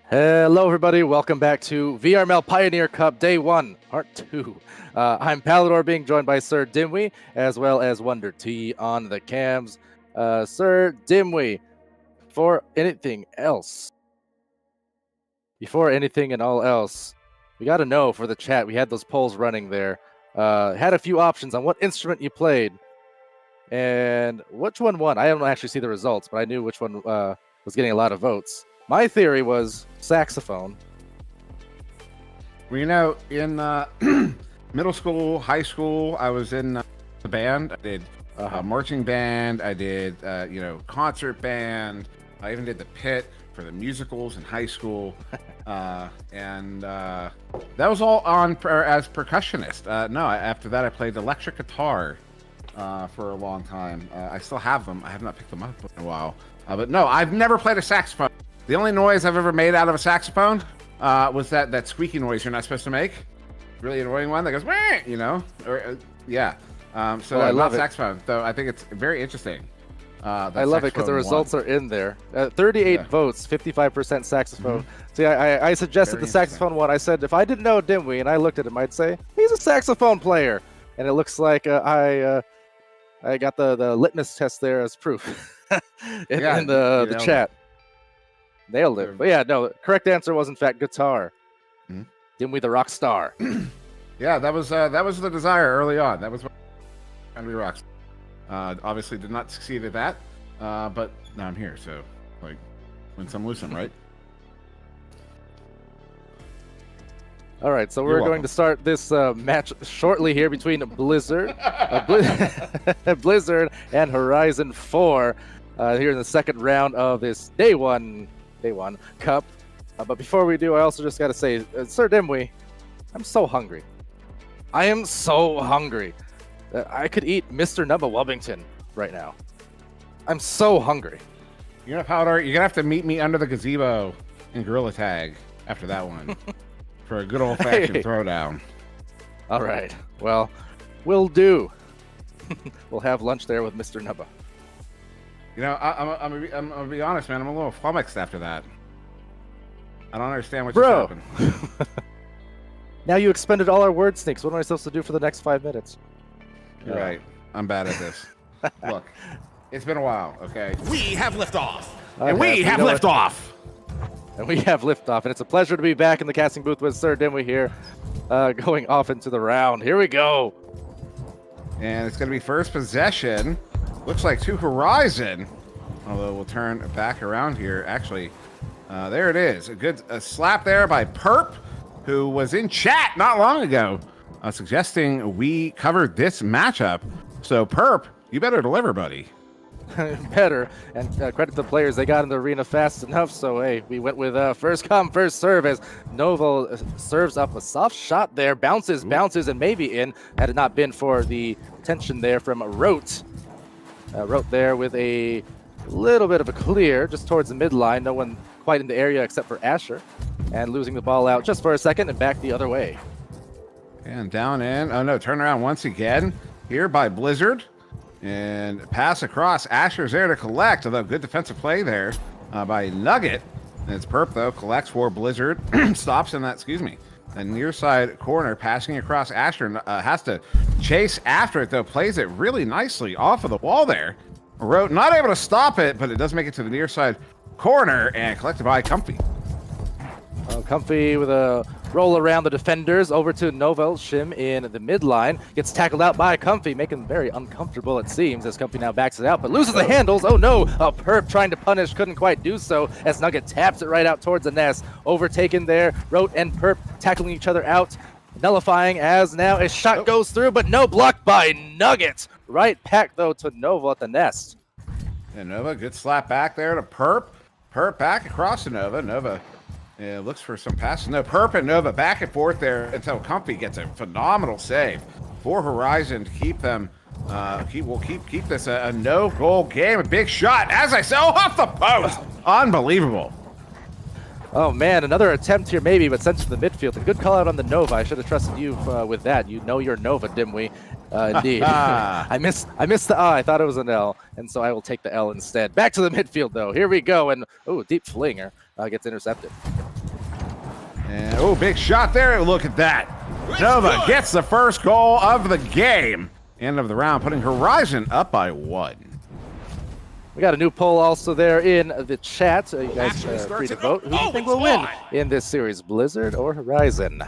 Hello, everybody. Welcome back to VRML Pioneer Cup Day 1, Part 2. I'm Palador, being joined by Sir Dimwee, as well as Wonder T on the cams. Sir Dimwee, before anything and all else, we got to know for the chat. We had those polls running there. Had a few options on what instrument you played, and which one won. I don't actually see the results, but I knew which one was getting a lot of votes. My theory was saxophone. Well, you know, in middle school, high school, I was in the band. I did marching band. I did, concert band. I even did the pit for the musicals in high school. And that was all on as percussionist. After that, I played electric guitar for a long time. I still have them. I have not picked them up in a while. But no, I've never played a saxophone. The only noise I've ever made out of a saxophone was that squeaky noise you're not supposed to make. Really annoying one that goes, yeah. So I love saxophone, though. I think it's very interesting. I love it because the results are in there. 38 votes, 55% saxophone. See, I suggested the saxophone one. I said if I didn't know Dimwee and I looked at him, I'd say he's a saxophone player. And it looks like I got the litmus test there as proof in the chat. Nailed it. But yeah, no, correct answer was in fact guitar. Dimwee the rock star. Yeah, that was the desire early on. That was what Dimwee rocks. Obviously did not succeed at that, but now I'm here, so like win some, lose some, right? All right, so we're going to start this match shortly here between Blizzard, Blizzard and Horizon 4 here in the second round of this Day 1 Cup. But before we do, I also just got to say, Sir Dimwee, I'm so hungry. I am so hungry. I could eat Mr. Nubba Wubbington right now. I'm so hungry. You know, Powder, you're going to have to meet me under the gazebo in Gorilla Tag after that one for a good old-fashioned throwdown. All right. Well, we'll do. We'll have lunch there with Mr. Nubba. You know, I'm gonna be honest, man. I'm a little flummoxed after that. I don't understand what just happened. Now you expended all our word sneaks. What am I supposed to do for the next 5 minutes? You're right. I'm bad at this. Look, it's been a while, okay? We have liftoff. And we have liftoff. And we have liftoff. And it's a pleasure to be back in the casting booth with Sir Dimwee here, going off into the round. Here we go. And it's going to be first possession. Looks like to Horizon. Although we'll turn back around here. Actually, there it is. A slap there by Perp, who was in chat not long ago, suggesting we covered this matchup. So, Perp, you better deliver, buddy. Better. And credit to the players. They got in the arena fast enough. So, hey, we went with first come, first serve as Novo serves up a soft shot there. Bounces, and maybe in. Had it not been for the tension there from Rote. Rote there with a little bit of a clear just towards the midline. No one quite in the area except for Asher. And losing the ball out just for a second and back the other way. And down in. Oh, no. Turn around once again here by Blizzard. And pass across. Asher's there to collect, although good defensive play there by Nugget. And it's Perp, though. Collects for Blizzard. Stops in that, the near side corner. Passing across. Asher has to chase after it, though. Plays it really nicely off of the wall there. Rote not able to stop it, but it does make it to the near side corner and collected by Comfy. Comfy with a roll around the defenders over to Novel Shim in the midline. Gets tackled out by Comfy, making him very uncomfortable, it seems, as Comfy now backs it out, but loses the handles. Oh no, Perp trying to punish, couldn't quite do so as Nugget taps it right out towards the nest. Overtaken there, Rote and Perp tackling each other out, nullifying as now a shot goes through, but no block by Nugget. Right pack though to Nova at the nest. And Nova, good slap back there to Perp. Perp back across to Nova. Nova looks for some passes. No, Perp and Nova back and forth there until Comfy gets a phenomenal save for Horizon to keep them. Keep this a no-goal game. A big shot, as I said, off the post. Unbelievable. Oh man, another attempt here maybe, but sent to the midfield. A good call out on the Nova. I should have trusted you with that. You know your Nova, Dimwee. Indeed. I missed the I thought it was an L, and so I will take the L instead. Back to the midfield though. Here we go, and deep flinger gets intercepted. And oh, big shot there. Look at that. Nova gets the first goal of the game. End of the round, putting Horizon up by 1. We got a new poll also there in the chat. You guys are free to vote. Who do you think will win in this series, Blizzard or Horizon?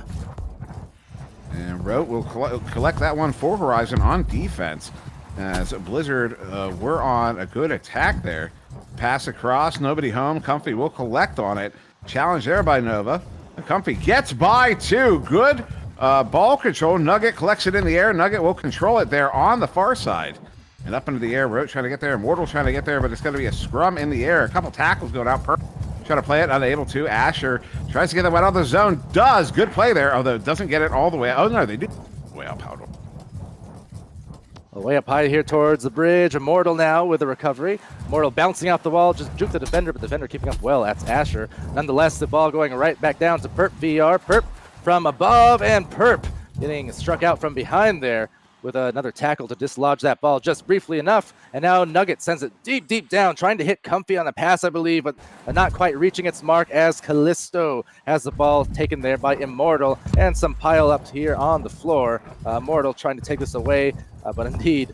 And Rote will collect that one for Horizon on defense. As Blizzard were on a good attack there. Pass across, nobody home. Comfy will collect on it. Challenge there by Nova. Comfy gets by 2. Good ball control. Nugget collects it in the air. Nugget will control it there on the far side. And up into the air, Rote trying to get there. Immortal trying to get there, but it's going to be a scrum in the air. A couple tackles going out. Trying to play it, unable to. Asher tries to get that one out of the zone. Does. Good play there, although doesn't get it all the way. Oh, no, they do. Way up, Powder. Way up high here towards the bridge. Immortal now with the recovery. Immortal bouncing off the wall, just juked the defender, but the defender keeping up well. That's Asher. Nonetheless, the ball going right back down to Perp VR. Perp from above, and Perp getting struck out from behind there with another tackle to dislodge that ball just briefly enough. And now Nugget sends it deep, deep down, trying to hit Comfy on the pass, I believe, but not quite reaching its mark as Callisto has the ball taken there by Immortal, and some pile up here on the floor. Immortal trying to take this away, but indeed,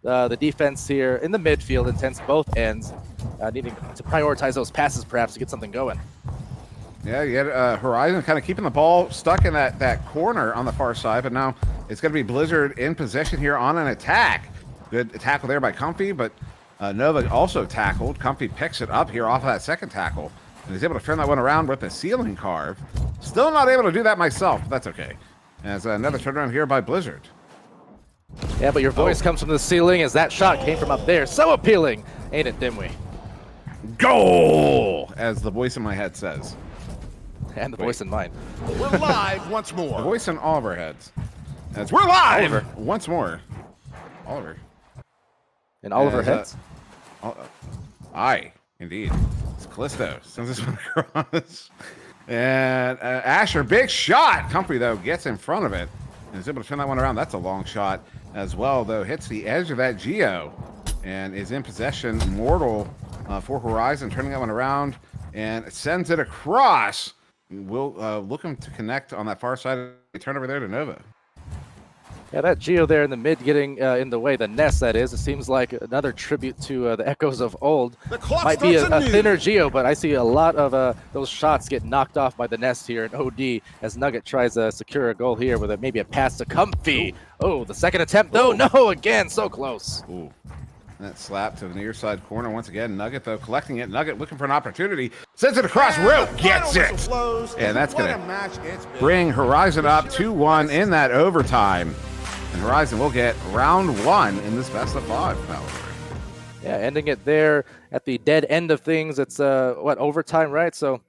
the defense here in the midfield, intense both ends, needing to prioritize those passes perhaps to get something going. Yeah, you had Horizon kind of keeping the ball stuck in that corner on the far side, but now it's going to be Blizzard in possession here on an attack. Good tackle there by Comfy, but Nova also tackled. Comfy picks it up here off of that second tackle, and is able to turn that one around with a ceiling carve. Still not able to do that myself, but that's okay. As another turnaround here by Blizzard. Yeah, but your voice comes from the ceiling as that shot came from up there. So appealing, ain't it, Dimwee? Goal, as the voice in my head says. And the voice in mine. We're live once more. The voice in all of our heads. As we're live Oliver. once more. Oliver. In all of our As, heads? Aye, indeed. It's Callisto. Sends this one across. And Asher, big shot. Comfy, though, gets in front of it and is able to turn that one around. That's a long shot as well, though. Hits the edge of that Geo and is in possession. Mortal for Horizon, turning that one around and sends it across. We'll look him to connect on that far side. Turn over there to Nova. Yeah, that Geo there in the mid getting in the way, the nest that is. It seems like another tribute to the echoes of old. Might be a thinner Geo, but I see a lot of those shots get knocked off by the nest here in OD as Nugget tries to secure a goal here with maybe a pass to Comfy. Oh, the second attempt, though. No, again, so close. Ooh. That slap to the near side corner once again. Nugget, though, collecting it. Nugget looking for an opportunity. Sends it across. Rope gets it. And that's going to bring Horizon up 2-1 in that overtime. And Horizon will get round 1 in this best of 5, Valerie. Yeah, ending it there at the dead end of things. It's, overtime, right? So,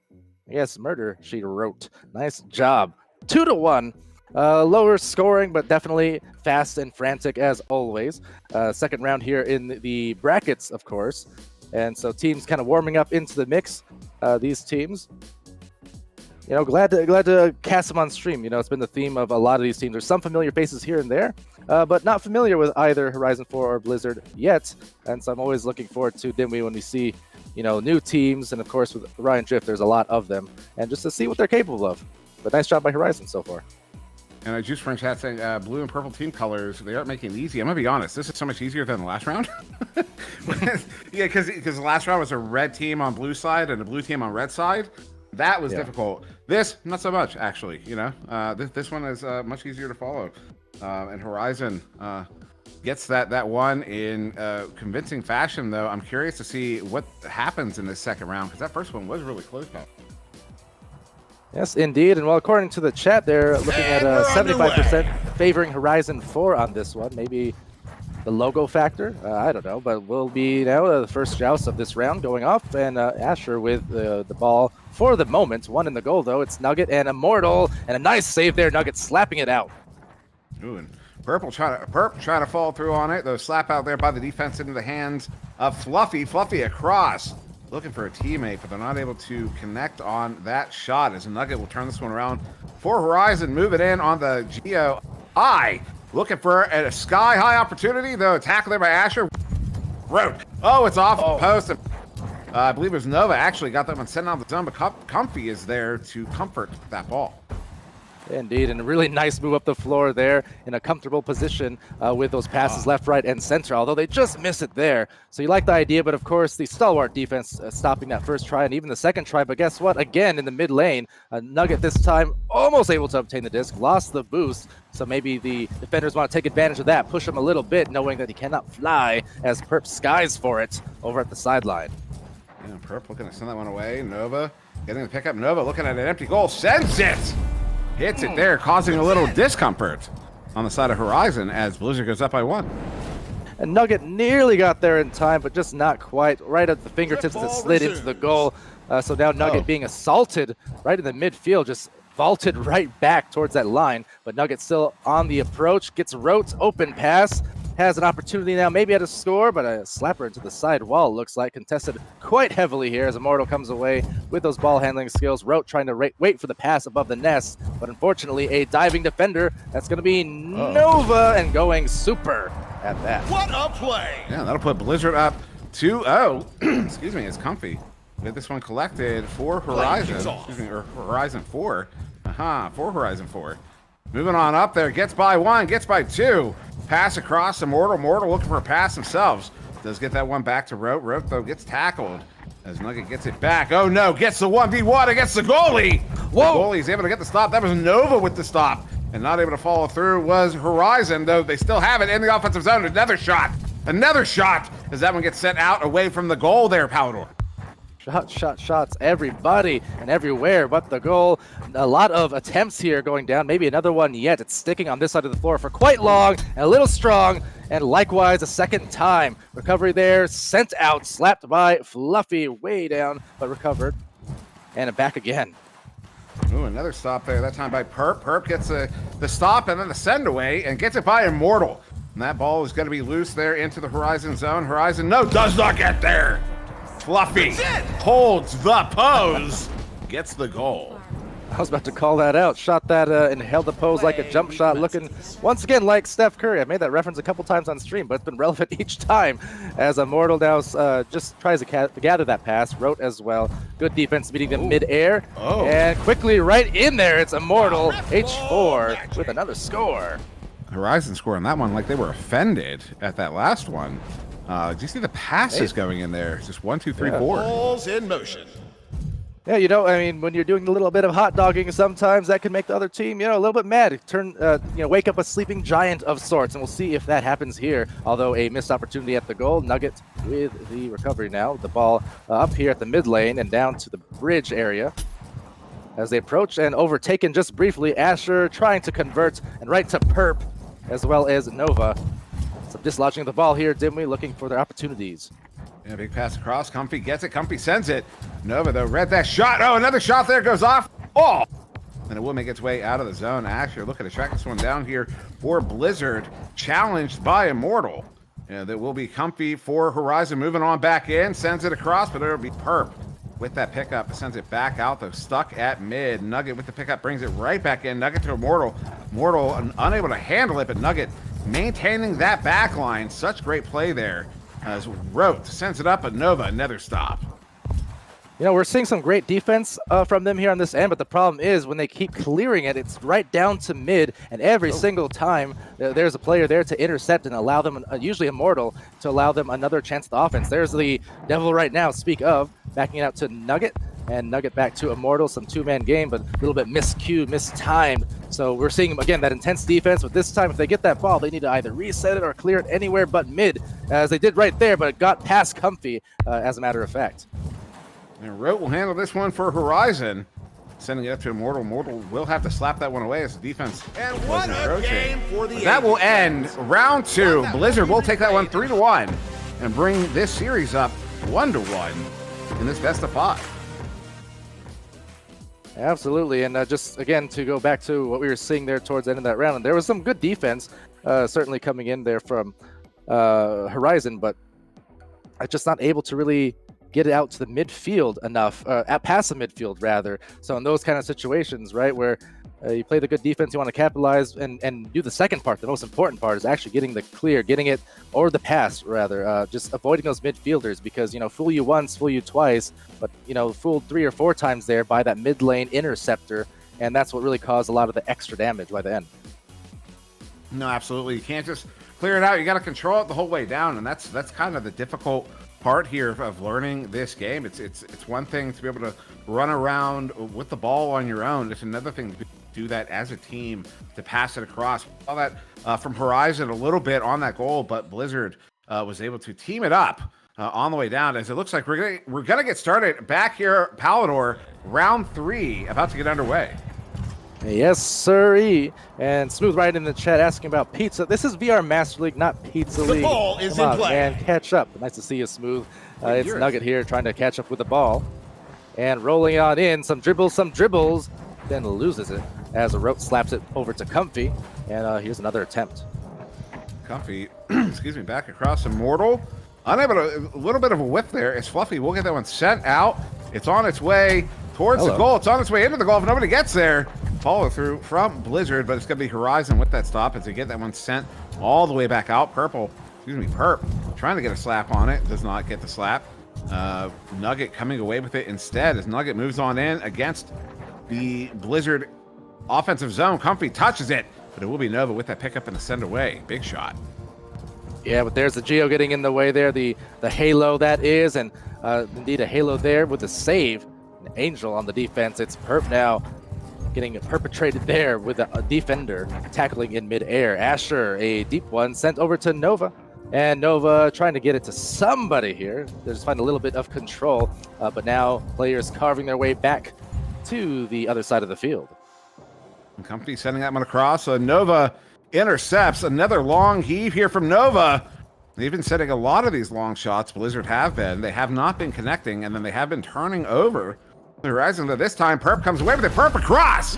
yes, murder, she wrote. Nice job. 2-1. Lower scoring, but definitely fast and frantic as always. Second round here in the brackets, of course. And so teams kind of warming up into the mix. These teams, you know, glad to cast them on stream. You know, it's been the theme of a lot of these teams. There's some familiar faces here and there, but not familiar with either Horizon 4 or Blizzard yet. And so I'm always looking forward to Dimwee when we see, you know, new teams. And of course with Orion Drift, there's a lot of them. And just to see what they're capable of. But nice job by Horizon so far. And Juice French hat saying blue and purple team colors, they aren't making it easy. I'm going to be honest, this is so much easier than the last round. Yeah, because the last round was a red team on blue side and a blue team on red side. That was difficult. This, not so much, actually. You know, this one is much easier to follow. And Horizon gets that one in convincing fashion, though. I'm curious to see what happens in this second round, because that first one was really close now. Yes, indeed. And well, according to the chat, they're looking at 75% favoring Horizon 4 on this one. Maybe the logo factor? I don't know. But will be now the first joust of this round going off. And Asher with the ball for the moment. One in the goal, though. It's Nugget and Immortal. And a nice save there. Nugget slapping it out. Ooh, and Purple trying to fall through on it. Though slap out there by the defense into the hands of Fluffy. Fluffy across. Looking for a teammate, but they're not able to connect on that shot as Nugget will turn this one around for Horizon. Move it in on the Geo. Looking for a sky-high opportunity, though. Tackle there by Asher. Road. Oh, it's off the post. I believe it was Nova actually got that one sent out of the zone, but Comfy is there to comfort that ball. Indeed, and a really nice move up the floor there in a comfortable position with those passes left, right, and center, although they just miss it there. So you like the idea, but of course the stalwart defense stopping that first try and even the second try. But guess what? Again, in the mid lane, Nugget this time almost able to obtain the disc, lost the boost. So maybe the defenders want to take advantage of that, push him a little bit, knowing that he cannot fly as Perp skies for it over at the sideline. Yeah, Perp looking to send that one away. Nova getting the pickup. Nova looking at an empty goal, sends it! Hits it there, causing a little discomfort on the side of Horizon as Blizzard goes up by 1. And Nugget nearly got there in time, but just not quite. Right at the fingertips as it slid into the goal. So now Nugget being assaulted right in the midfield, just vaulted right back towards that line. But Nugget still on the approach, gets Rote's open pass. Has an opportunity now, maybe at a score, but a slapper into the side wall looks like, contested quite heavily here as Immortal comes away with those ball handling skills. Rote trying to wait for the pass above the nest, but unfortunately a diving defender. That's going to be Nova and going super at that. What a play! Yeah, that'll put Blizzard up 2-0. Excuse me, it's Comfy. Get this one collected for Horizon. Excuse me, or Horizon 4. For Horizon 4. Moving on up there, gets by 1, gets by 2. Pass across Immortal. Immortal looking for a pass themselves. Does get that one back to Rote. Rote, though, gets tackled as Nugget gets it back. Oh, no. Gets the 1v1 against the goalie. Whoa. The goalie's able to get the stop. That was Nova with the stop. And not able to follow through was Horizon, though they still have it in the offensive zone. Another shot. Another shot as that one gets sent out away from the goal there, Palador. Shots, everybody and everywhere but the goal. A lot of attempts here going down, maybe another one yet. It's sticking on this side of the floor for quite long and a little strong, and likewise a second time. Recovery there, sent out, slapped by Fluffy way down, but recovered. And back again. Ooh, another stop there, that time by Perp. Perp gets the stop and then the send away and gets it by Immortal. And that ball is going to be loose there into the Horizon zone. Horizon, no, does not get there. Fluffy holds the pose, gets the goal. I was about to call that out. Shot that and held the pose like a jump shot, looking once again like Steph Curry. I made that reference a couple times on stream, but it's been relevant each time as Immortal now just tries to gather that pass. Rote as well. Good defense meeting them mid-air. And quickly right in there, it's Immortal, H4 with another score. Horizon score on that one like they were offended at that last one. Do you see the passes going in there? Just 1, 2, 3, 4. Balls in motion. Yeah, you know, I mean, when you're doing a little bit of hot dogging, sometimes that can make the other team, you know, a little bit mad. Wake up a sleeping giant of sorts, and we'll see if that happens here. Although a missed opportunity at the goal. Nugget with the recovery now. The ball up here at the mid lane and down to the bridge area. As they approach and overtaken just briefly, Asher trying to convert and right to Perp as well as Nova. Some dislodging of the ball here, Dimwee looking for their opportunities. Yeah, big pass across. Comfy gets it. Comfy sends it. Nova, though, read that shot. Oh, another shot there goes off. Oh! And it will make its way out of the zone. Asher looking to track this one down here for Blizzard. Challenged by Immortal. Yeah, that will be Comfy for Horizon. Moving on back in. Sends it across, but it'll be Perp with that pickup. Sends it back out, though. Stuck at mid. Nugget with the pickup brings it right back in. Nugget to Immortal. Immortal unable to handle it, but Nugget maintaining that back line. Such great play there as Rote sends it up, but Nova another stop. You know, we're seeing some great defense from them here on this end, but the problem is when they keep clearing it, it's right down to mid, and every single time there's a player there to intercept and allow them, usually Immortal, to allow them another chance at the offense. There's the Devil right now, speak of, backing it out to Nugget, and Nugget back to Immortal, some two-man game, but a little bit miscued, mistimed. So we're seeing, again, that intense defense, but this time if they get that ball, they need to either reset it or clear it anywhere but mid, as they did right there, but it got past Comfy, as a matter of fact. And Rote will handle this one for Horizon. Sending it up to Immortal. Immortal will have to slap that one away as the defense. And what a game for the That will end round 2. Blizzard will take that one 3-1 and bring this series up 1-1 in this best of 5. Absolutely, and just again to go back to what we were seeing there towards the end of that round, and there was some good defense certainly coming in there from Horizon, but just not able to really get it out to the midfield enough, past the midfield rather. So in those kind of situations, right, where You play the good defense, you want to capitalize and do the second part. The most important part is actually getting the clear, getting it, or the pass rather, just avoiding those midfielders because, fool you once, fool you twice, but, fooled 3 or 4 times there by that mid lane interceptor, and that's what really caused a lot of the extra damage by the end. No, absolutely. You can't just clear it out. You got to control it the whole way down, and that's kind of the difficult part here of learning this game. It's one thing to be able to run around with the ball on your own. It's another thing to do that as a team, to pass it across. We saw that from Horizon a little bit on that goal, but Blizzard was able to team it up on the way down, as it looks like we're gonna get started back here, Palador, round 3 about to get underway. Yes, sirree. And Smooth right in the chat asking about pizza. This is VR Master League, not Pizza League. The ball is Come in on, play. man, catch up. Nice to see you, Smooth. It's Nugget here trying to catch up with the ball. And rolling on in, some dribbles, then loses it as a rope slaps it over to Comfy. And here's another attempt. Comfy, excuse me, back across Immortal. Unable to, a little bit of a whiff there. It's Fluffy. We'll get that one sent out. It's on its way towards the goal. It's on its way into the goal. If nobody gets there, follow through from Blizzard, but it's going to be Horizon with that stop as they get that one sent all the way back out. Perp, trying to get a slap on it. Does not get the slap. Nugget coming away with it instead as Nugget moves on in against the Blizzard offensive zone. Comfy touches it, but it will be Nova with that pickup and a send away. Big shot. Yeah, but there's the Geo getting in the way there, the Halo that is, and indeed a Halo there with a save. An Angel on the defense. It's Perp now getting perpetrated there with a defender tackling in midair. Asher, a deep one sent over to Nova, and Nova trying to get it to somebody here. They're just finding a little bit of control, but now players carving their way back to the other side of the field. And Company sending that one across. So Nova intercepts. Another long heave here from Nova. They've been setting a lot of these long shots. Blizzard have been. They have not been connecting, and then they have been turning over the Horizon. This time, Perp comes away with it. Perp across.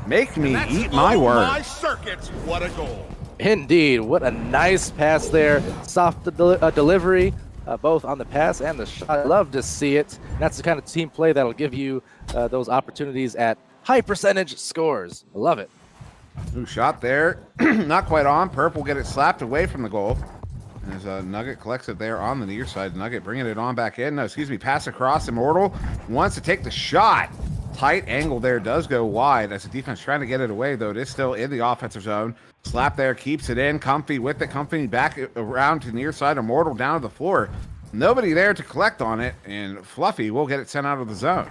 Make me eat my words. My circuits. What a goal. Indeed, what a nice pass there. Soft delivery, both on the pass and the shot. I love to see it. That's the kind of team play that'll give you those opportunities at high percentage scores. I love it. Ooh, shot there. Not quite on. Perp will get it slapped away from the goal. As Nugget collects it there on the near side. Nugget bringing it on back in. No, excuse me, pass across. Immortal wants to take the shot. Tight angle there, does go wide as the defense trying to get it away, though it is still in the offensive zone. Slap there, keeps it in. Comfy with it. Comfy back around to near side. Immortal down to the floor. Nobody there to collect on it, and Fluffy will get it sent out of the zone.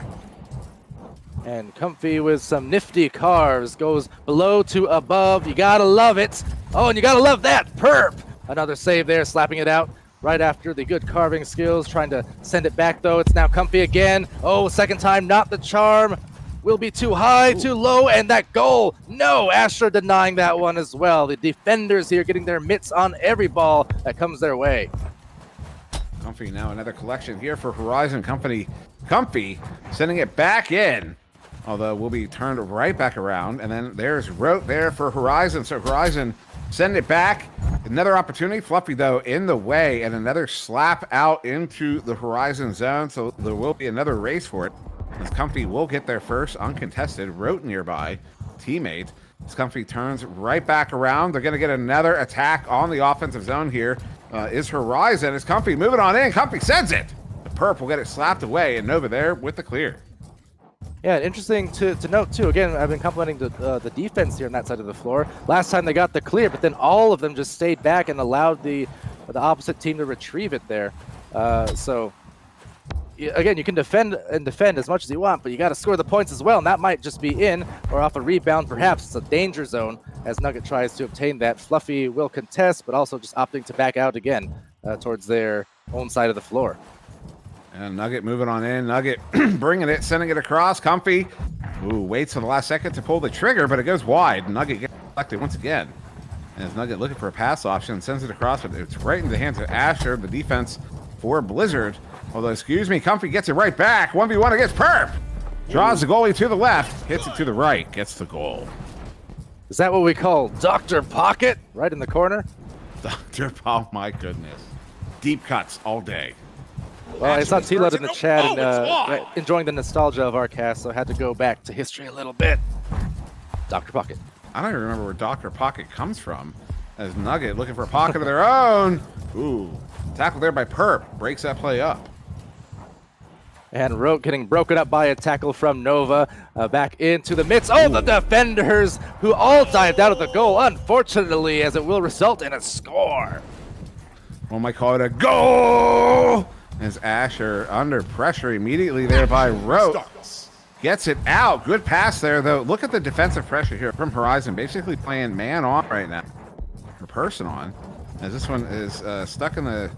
And Comfy with some nifty carves goes below to above. You gotta love it. Oh, and you gotta love that. Perp. Another save there, slapping it out right after the good carving skills. Trying to send it back, though. It's now Comfy again. Oh, second time, not the charm. Will be too high, too low, and that goal. No, Asher denying that one as well. The defenders here getting their mitts on every ball that comes their way. Comfy now another collection here for Horizon. Comfy sending it back in. Although will be turned right back around. And then there's Rote there for Horizon. So Horizon send it back. Another opportunity. Fluffy, though, in the way. And another slap out into the Horizon zone. So there will be another race for it. As Comfy will get there first, uncontested. Rote nearby. Teammate. As Comfy turns right back around. They're going to get another attack on the offensive zone here. Is Horizon. As Comfy moving on in. Comfy sends it. The Perp will get it slapped away. And Nova there with the clear. Yeah, interesting to note, too. Again, I've been complimenting the defense here on that side of the floor. Last time they got the clear, but then all of them just stayed back and allowed the opposite team to retrieve it there. So, again, you can defend as much as you want, but you got to score the points as well, and that might just be in or off a rebound, perhaps. It's a danger zone as Nugget tries to obtain that. Fluffy will contest, but also just opting to back out again towards their own side of the floor. And Nugget moving on in. Nugget bringing it, sending it across. Comfy. Ooh, waits for the last second to pull the trigger, but it goes wide. Nugget gets collected once again. And as Nugget looking for a pass option, sends it across, but it's right into the hands of Asher, the defense for Blizzard. Although, excuse me, Comfy gets it right back. 1v1 against Perp. Draws the goalie to the left, hits it to the right, gets the goal. Is that what we call Dr. Pocket? Right in the corner? Oh my goodness. Deep cuts all day. Well, I saw T-Lud in the chat and enjoying the nostalgia of our cast, so I had to go back to history a little bit. Dr. Pocket. I don't even remember where Dr. Pocket comes from. As Nugget looking for a pocket of their own. Ooh, tackle there by Perp. Breaks that play up. And Rote getting broken up by a tackle from Nova. Back into the midst. Oh, the defenders who all dived out of the goal, unfortunately, as it will result in a score. One might call it a goal. As Asher under pressure immediately there by Rote. Gets it out. Good pass there, though. Look at the defensive pressure here from Horizon. Basically playing man on right now. Or person on. As this one is stuck in the,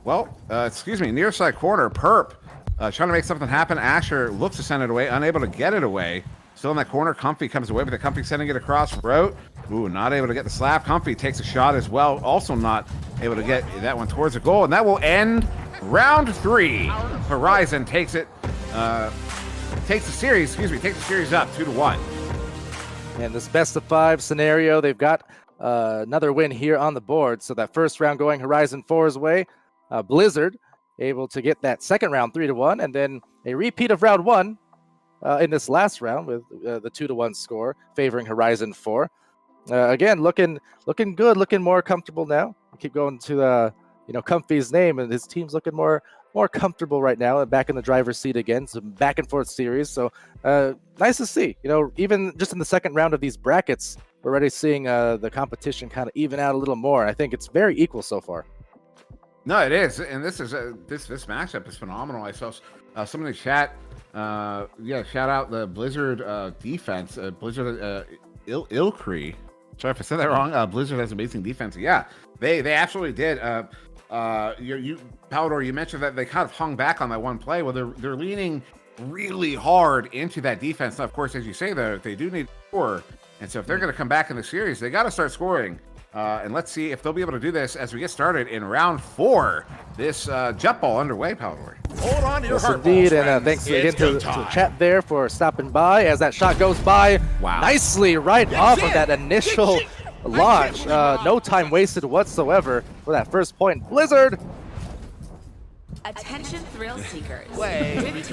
near side corner. Perp trying to make something happen. Asher looks to send it away. Unable to get it away. Still in that corner. Comfy comes away with it. Comfy sending it across. Rote. Ooh, not able to get the slap. Comfy takes a shot as well. Also not able to get that one towards the goal. And that will end round 3. Horizon takes it. Takes the series up 2-1. And this best of 5 scenario, they've got another win here on the board. So that first round going Horizon 4's way. Blizzard able to get that second round 3-1, and then a repeat of round 1 in this last round with the 2-1 score favoring Horizon 4. Again, looking good, looking more comfortable now. Keep going to Comfy's name, and his team's looking more comfortable right now and back in the driver's seat again. Some back and forth series. So nice to see. Even just in the second round of these brackets, we're already seeing the competition kind of even out a little more. I think it's very equal so far. No, it is, and this matchup is phenomenal. I saw some in the chat. Shout out the Blizzard defense. Blizzard Ilkree. Sorry if I said that wrong. Blizzard has amazing defense. Yeah, they absolutely did. You Palador, you mentioned that they kind of hung back on that one play. Well, they're leaning really hard into that defense. Now, of course, as you say, though, they do need to score, and so if they're going to come back in the series, they got to start scoring. And let's see if they'll be able to do this as we get started in round 4. This jump ball underway, Palador. Hold on to your Yes, heart indeed, balls, and friends. thanks again It's to go the time. chat there for stopping by as that shot goes by nicely right off of that initial launch. No time wasted whatsoever for that first point. Blizzard. Attention thrill seekers.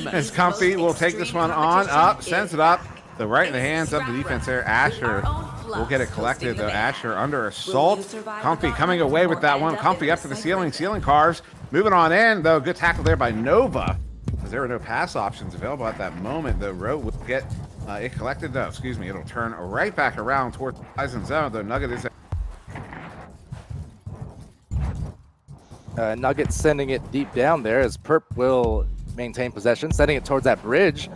As Comfy will take this one on, up, sends it up. Right in the hands of the defense there. Asher will get it collected, though. Asher under assault. Comfy coming away with that one. Comfy up to the ceiling. Ceiling cars. Moving on in, though. Good tackle there by Nova. Because there were no pass options available at that moment. The Rote will get it collected, though. Excuse me. It'll turn right back around towards the Horizon zone, though. Nugget is... Nugget sending it deep down there as Perp will maintain possession, sending it towards that bridge.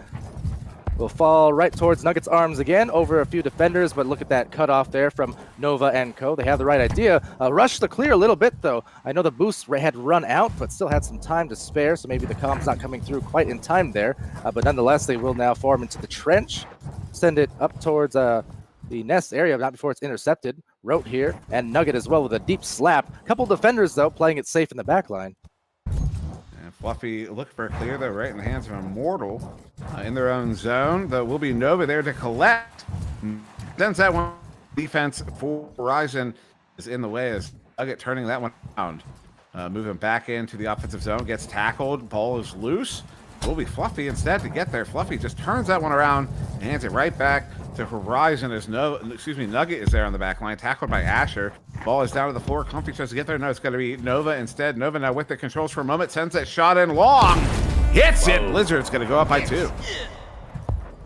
Will fall right towards Nugget's arms again, over a few defenders, but look at that cutoff there from Nova and Co. They have the right idea. Rush the clear a little bit, though. I know the boost had run out, but still had some time to spare, so maybe the comm's not coming through quite in time there. But nonetheless, they will now form into the trench, send it up towards the nest area, not before it's intercepted. Rote here, and Nugget as well with a deep slap. Couple defenders, though, playing it safe in the back line. Fluffy looking for a clear, though, right in the hands of Immortal in their own zone. Though will be Nova there to collect. Sends that one. Defense for Horizon is in the way as Nugget turning that one around. Moving back into the offensive zone. Gets tackled. Ball is loose. Will be Fluffy instead to get there. Fluffy just turns that one around and hands it right back to Horizon as Nugget is there on the back line. Tackled by Asher. Ball is down to the floor. Comfy tries to get there. No, it's going to be Nova instead. Nova now with the controls for a moment. Sends that shot in long. Hits it. Blizzard's going to go up by 2.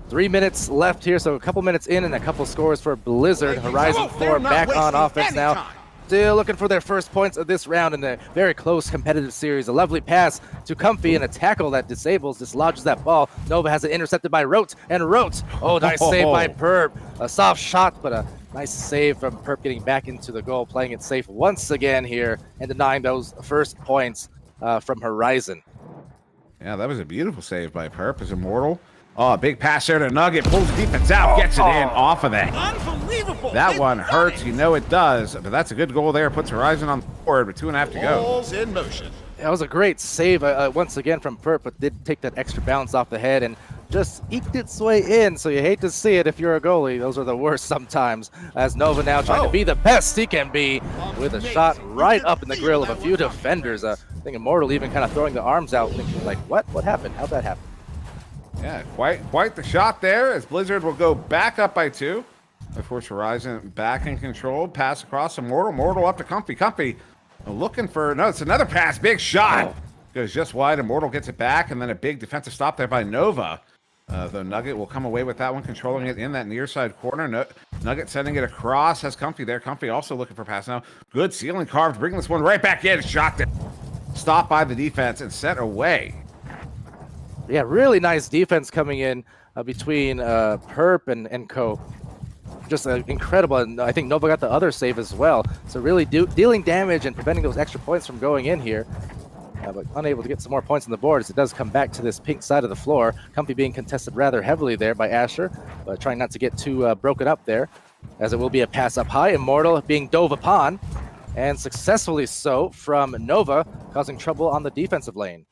3 minutes left here, so a couple minutes in and a couple scores for Blizzard. Horizon 4 back on offense now. Still looking for their first points of this round in a very close competitive series. A lovely pass to Comfy and a tackle that dislodges that ball. Nova has it intercepted by Rote, and Rote, nice save by Perp. A soft shot, but a nice save from Perp getting back into the goal, playing it safe once again here and denying those first points from Horizon. Yeah, that was a beautiful save by Perp as Immortal. Oh, big pass there to Nugget. Pulls the defense out. Gets it in off of that. Unbelievable. That one hurts. You know it does. But that's a good goal there. Puts Horizon on the board with 2.5 to go. Balls in motion. That was a great save once again from Perp, but did take that extra bounce off the head and just eked its way in. So you hate to see it if you're a goalie. Those are the worst sometimes. As Nova now trying to be the best he can be with a shot right up in the grill of a few defenders. I think Immortal even kind of throwing the arms out, thinking like, what happened? How'd that happen? Yeah, quite the shot there as Blizzard will go back up by 2. Of course, Horizon back in control. Pass across Immortal. Immortal up to Comfy. Comfy looking for, no, it's another pass. Big shot. Goes just wide. Immortal gets it back, and then a big defensive stop there by Nova. Though Nugget will come away with that one, controlling it in that near side corner. Nugget sending it across. Has Comfy there. Comfy also looking for pass now. Good ceiling carved. Bringing this one right back in. Shot it. Stopped by the defense and sent away. Yeah, really nice defense coming in between Perp and Co. Just incredible, and I think Nova got the other save as well. So really dealing damage and preventing those extra points from going in here. But unable to get some more points on the board as it does come back to this pink side of the floor. Comfy being contested rather heavily there by Asher, but trying not to get too broken up there, as it will be a pass up high. Immortal being dove upon, and successfully so from Nova, causing trouble on the defensive lane.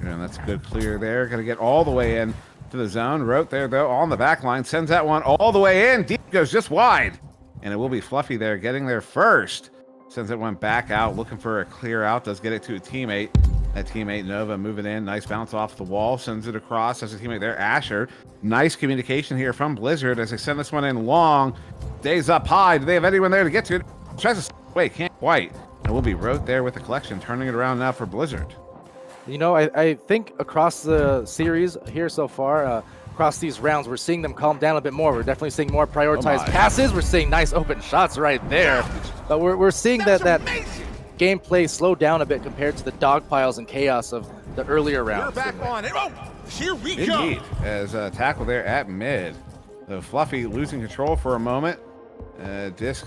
And that's a good clear there. Going to get all the way in to the zone. Rote there, though, on the back line. Sends that one all the way in. Deep goes just wide. And it will be Fluffy there getting there first. Sends that one back out, looking for a clear out. Does get it to a teammate. That teammate, Nova, moving in. Nice bounce off the wall. Sends it across. Has a teammate there, Asher. Nice communication here from Blizzard as they send this one in long. Stays up high. Do they have anyone there to get to it? Tries to wait, can't quite. And we'll be Rote there with the collection, turning it around now for Blizzard. You know, I think across the series here so far, across these rounds, we're seeing them calm down a bit more. We're definitely seeing more prioritized passes. We're seeing nice open shots right there. But we're seeing that gameplay slow down a bit compared to the dog piles and chaos of the earlier rounds. We're back on it. Oh, here we Indeed, go. as a tackle there at mid. The Fluffy losing control for a moment. Disc,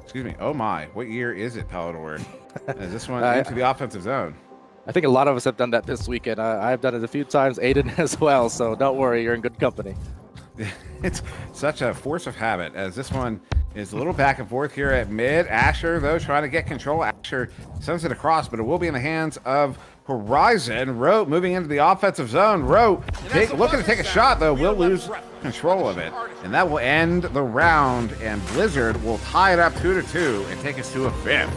excuse me. Oh my, what year is it, Palador? As this one into the offensive zone. I think a lot of us have done that this weekend. I've done it a few times, Aiden as well, so don't worry, you're in good company. It's such a force of habit as this one is a little back and forth here at mid. Asher, though, trying to get control. Asher sends it across, but it will be in the hands of Horizon. Rote moving into the offensive zone. Rote looking to take a shot, though, will lose control of it. And that will end the round, and Blizzard will tie it up 2-2 and take us to a 5th.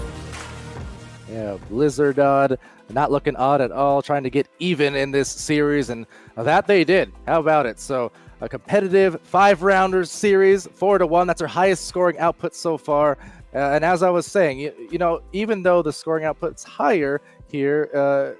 Yeah, Blizzard not looking odd at all, trying to get even in this series, and that they did. How about it? So a competitive 5-rounders series, 4-1. That's our highest scoring output so far. And as I was saying, you know, even though the scoring output's higher here,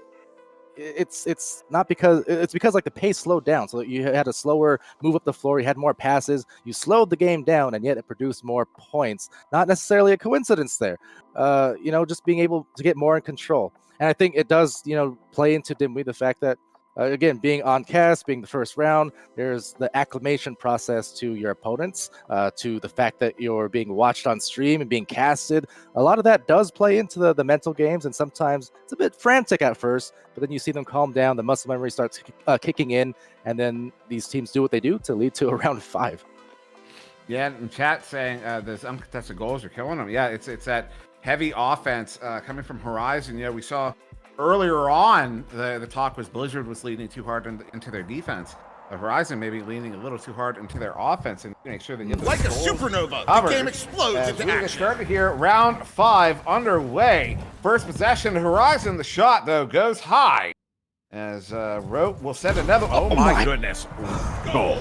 it's not because it's because like the pace slowed down. So you had a slower move up the floor. You had more passes. You slowed the game down, and yet it produced more points. Not necessarily a coincidence there. You know, just being able to get more in control. And I think it does, you know, play into Dimwee the fact that, again, being on cast, being the first round, there's the acclimation process to your opponents, to the fact that you're being watched on stream and being casted. A lot of that does play into the mental games, and sometimes it's a bit frantic at first, but then you see them calm down, the muscle memory starts kicking in, and then these teams do what they do to lead to a round 5. Yeah, and chat saying those uncontested goals are killing them. Yeah, it's that heavy offense coming from Horizon. You know, we saw earlier on the talk was Blizzard was leaning too hard into their defense. Horizon maybe leaning a little too hard into their offense and make sure they get like a supernova. The game explodes into action. Started here, round 5 underway. First possession, Horizon. The shot though goes high as Rote will set another. Oh my goodness! Goal.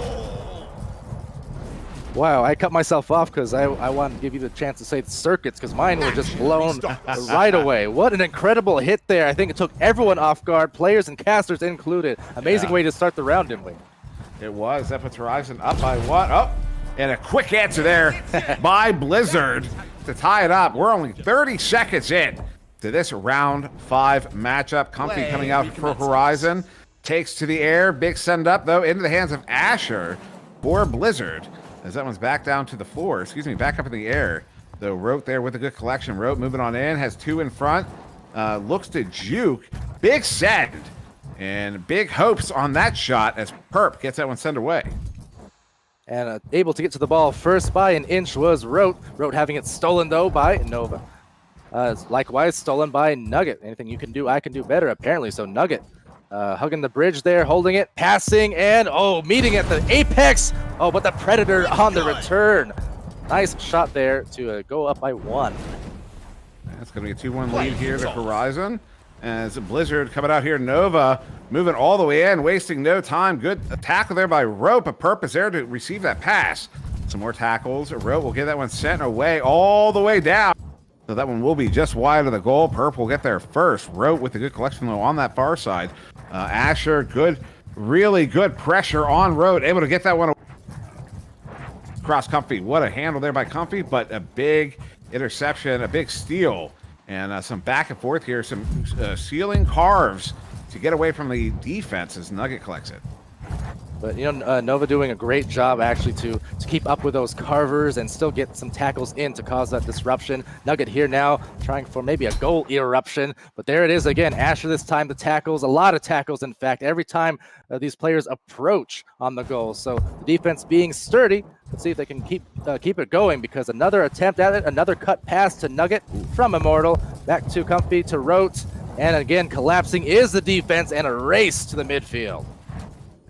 Wow, I cut myself off because I wanted to give you the chance to say the circuits because mine were just blown right away. What an incredible hit there. I think it took everyone off guard, players and casters included. Amazing way to start the round, didn't we? It was. That puts Horizon up by 1. Oh, and a quick answer there by Blizzard to tie it up. We're only 30 seconds in to this round 5 matchup. Comfy coming out for Horizon. Takes to the air. Big send up, though, into the hands of Asher for Blizzard. As that one's back down to the floor, back up in the air. Though Rote there with a good collection. Rote moving on in, has 2 in front. Looks to juke. Big send. And big hopes on that shot as Perp gets that one sent away. And able to get to the ball first by an inch was Rote. Rote having it stolen, though, by Nova. Likewise, stolen by Nugget. Anything you can do, I can do better, apparently. So Nugget hugging the bridge there, holding it, passing, and meeting at the apex. Oh, but the Predator on the return. Nice shot there to go up by 1. That's going to be a 2-1 lead here to Horizon. As Blizzard coming out here, Nova moving all the way in, wasting no time. Good tackle there by Rope. A Perp is there to receive that pass. Some more tackles. Rope will get that one sent away all the way down. So that one will be just wide of the goal. Perp will get there first. Rope with a good collection though on that far side. Asher, good, really good pressure on Rope. Able to get that one away. Cross Comfy. What a handle there by Comfy, but a big interception, a big steal. And some back and forth here, some ceiling carves to get away from the defense as Nugget collects it. But, Nova doing a great job actually to keep up with those carvers and still get some tackles in to cause that disruption. Nugget here now trying for maybe a goal eruption, but there it is again. Asher this time the tackles, a lot of tackles in fact, every time these players approach on the goal. So the defense being sturdy. Let's see if they can keep it going, because another attempt at it, another cut pass to Nugget from Immortal, back to Comfy to Rote, and again collapsing is the defense and a race to the midfield.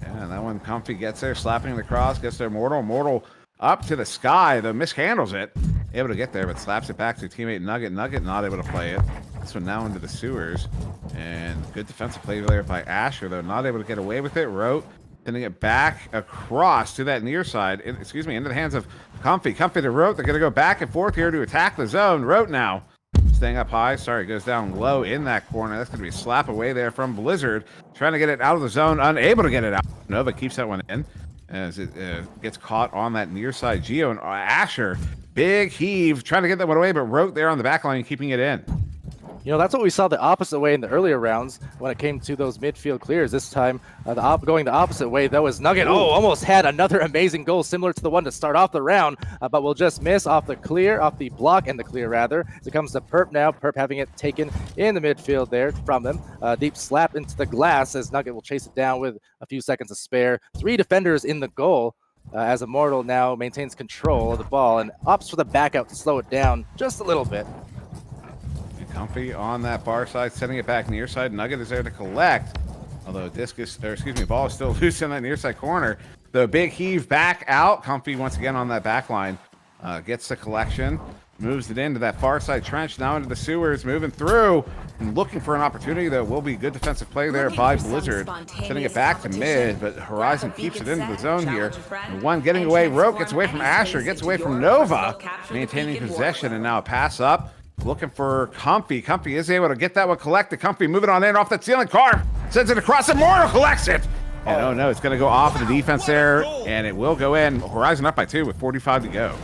And that one Comfy gets there, slapping the cross, gets there Mortal up to the sky, though mishandles it. Able to get there, but slaps it back to teammate Nugget. Nugget not able to play it. This one now into the sewers. And good defensive play there by Asher, though not able to get away with it. Rote sending it back across to that near side, into the hands of Comfy. Comfy to Rote. They're going to go back and forth here to attack the zone. Rote now staying up high. Sorry, goes down low in that corner. That's going to be a slap away there from Blizzard. Trying to get it out of the zone, unable to get it out. Nova keeps that one in as it gets caught on that near side. Geo and Asher, big heave, trying to get that one away, but Rote there on the back line, keeping it in. That's what we saw the opposite way in the earlier rounds when it came to those midfield clears. This time, going the opposite way, though, is Nugget. Oh, almost had another amazing goal similar to the one to start off the round, but will just miss off the block and the clear, rather. As it comes to Perp now. Perp having it taken in the midfield there from them. Deep slap into the glass as Nugget will chase it down with a few seconds to spare. 3 defenders in the goal. As Immortal now maintains control of the ball and opts for the back out to slow it down just a little bit. Comfy on that far side, sending it back near side. Nugget is there to collect, although ball is still loose in that near side corner. The big heave back out. Comfy once again on that back line, gets the collection, moves it into that far side trench, now into the sewers, moving through and looking for an opportunity. There will be good defensive play there by Blizzard, sending it back to mid, but Horizon keeps it into the zone here. The one getting away, Rote gets away from Asher, gets away from Nova, maintaining possession, and now a pass up. Looking for Comfy. Comfy is able to get that one collected. Comfy moving on in off that ceiling car. Sends it across. Immortal collects it. And oh no, it's going to go off in the defense there. And it will go in. Horizon up by 2 with 45 to go.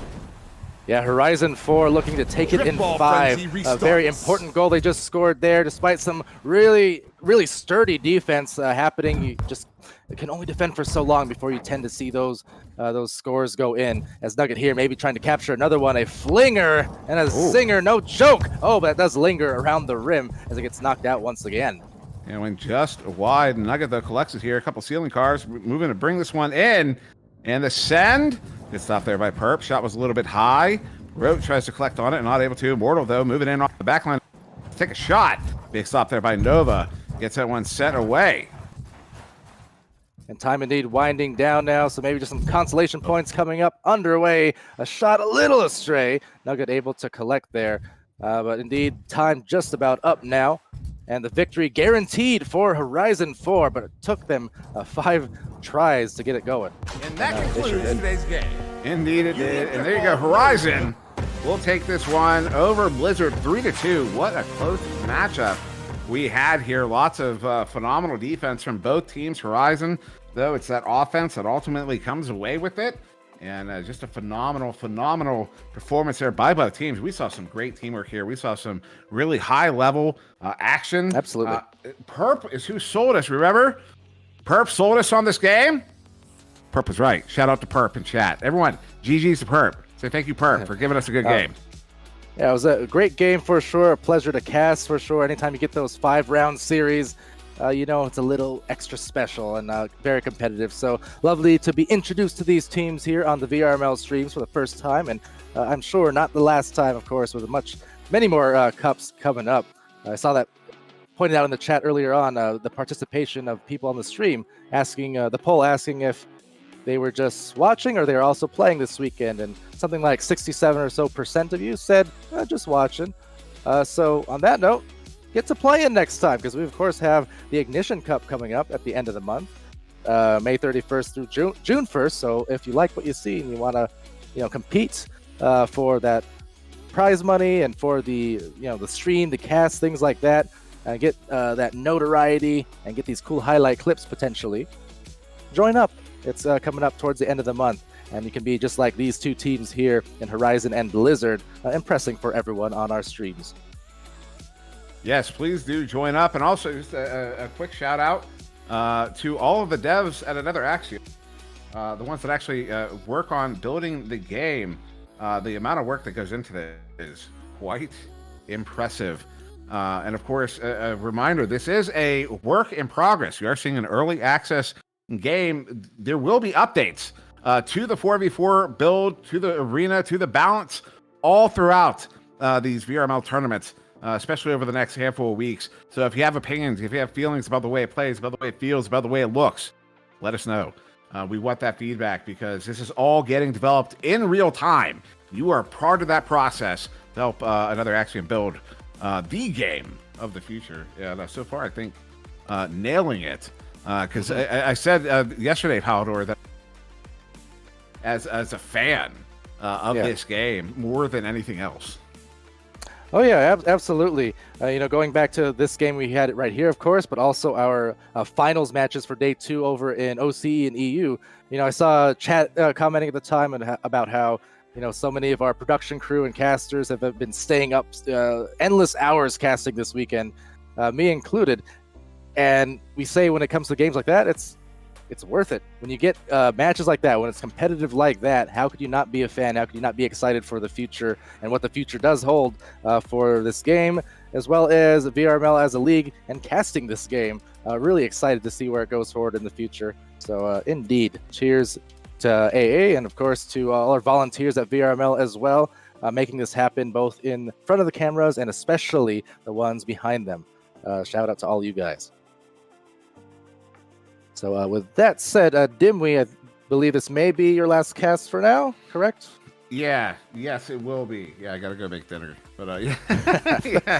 Yeah, Horizon 4 looking to take it in 5. A very important goal they just scored there, despite some really, really sturdy defense happening. You just can only defend for so long before you tend to see those scores go in. As Nugget here maybe trying to capture another one, a flinger and a zinger, no joke. Oh, but that does linger around the rim as it gets knocked out once again. And when just wide, Nugget though collects it here. A couple ceiling cars moving to bring this one in. And the send. Good stop there by Perp. Shot was a little bit high. Rote tries to collect on it, not able to. Immortal, though, moving in off the back line. Take a shot. Big stop there by Nova. Gets that one set away. And time indeed winding down now, so maybe just some consolation points coming up underway. A shot a little astray. Nugget able to collect there. But indeed, time just about up now. And the victory guaranteed for Horizon 4, but it took them 5 tries to get it going. And that concludes today's game. Indeed it did. And there you go, Horizon will take this one over Blizzard 3-2. What a close matchup we had here. Lots of phenomenal defense from both teams. Horizon, though, it's that offense that ultimately comes away with it. And just a phenomenal performance there by both teams. We saw some great teamwork here. We saw some really high-level action. Absolutely. Perp is who sold us, remember? Perp sold us on this game. Perp was right. Shout out to Perp in chat. Everyone, GG's to Perp. Say thank you, Perp, for giving us a good game. Yeah, it was a great game for sure. A pleasure to cast for sure. Anytime you get those 5-round series, it's a little extra special and very competitive. So lovely to be introduced to these teams here on the VRML streams for the first time. And I'm sure not the last time, of course, with many more cups coming up. I saw that pointed out in the chat earlier on, the participation of people on the stream asking, the poll asking if they were just watching or they were also playing this weekend. And something like 67% or so of you said, just watching. So on that note, get to play in next time, because we of course have the Ignition Cup coming up at the end of the month, May 31st through June 1st. So if you like what you see and you want to, compete for that prize money and for the the stream, the cast, things like that, and get that notoriety and get these cool highlight clips potentially, join up. It's coming up towards the end of the month, and you can be just like these two teams here in Horizon and Blizzard, impressing for everyone on our streams. Yes, please do join up. And also just a quick shout out to all of the devs at Another Axiom, the ones that actually work on building the game. The amount of work that goes into this is quite impressive. And of course, a reminder, this is a work in progress. We are seeing an early access game. There will be updates to the 4v4 build, to the arena, to the balance, all throughout these VRML tournaments, especially over the next handful of weeks. So if you have opinions, if you have feelings about the way it plays, about the way it feels, about the way it looks, let us know. We want that feedback, because this is all getting developed in real time. You are part of that process to help Another Axiom build the game of the future. Yeah, so far I think nailing it. Because I said yesterday, Palador, that as a fan of this game more than anything else. Oh yeah, absolutely. Going back to this game, we had it right here, of course, but also our finals matches for day 2 over in OCE and EU. I saw chat commenting at the time about how so many of our production crew and casters have been staying up endless hours casting this weekend, me included. And we say when it comes to games like that, it's worth it. When you get matches like that, when it's competitive like that, how could you not be a fan? How could you not be excited for the future and what the future does hold for this game, as well as VRML as a league and casting this game? Really excited to see where it goes forward in the future. So indeed, cheers to AA, and of course to all our volunteers at VRML as well, making this happen both in front of the cameras and especially the ones behind them. Shout out to all you guys. So with that said, Dimwee, I believe this may be your last cast for now, correct? Yeah, yes, it will be. Yeah, I gotta go make dinner. But yeah.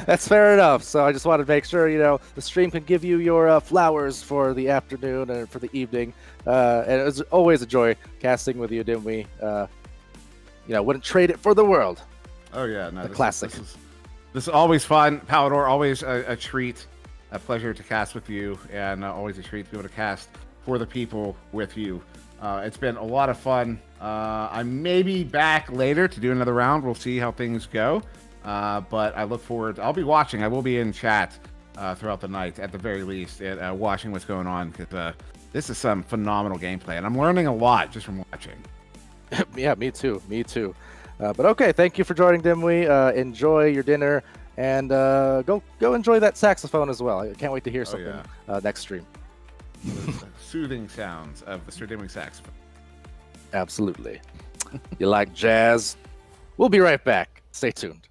That's fair enough. So I just wanted to make sure, the stream can give you your flowers for the afternoon and for the evening. And it was always a joy casting with you, Dimwee. Wouldn't trade it for the world. Oh yeah, no, classic. This is always fun. Palador, always a treat. A pleasure to cast with you, and always a treat to be able to cast for the people with you. It's been a lot of fun. I may be back later to do another round. We'll see how things go. But I look forward. I'll be watching. I will be in chat throughout the night, at the very least, watching what's going on, because this is some phenomenal gameplay, and I'm learning a lot just from watching. Yeah, me too. But okay, thank you for joining, Dimwee. Enjoy your dinner. And go enjoy that saxophone as well. I can't wait to hear something next stream. The soothing sounds of the Sir Dimwee saxophone. Absolutely. You like jazz? We'll be right back. Stay tuned.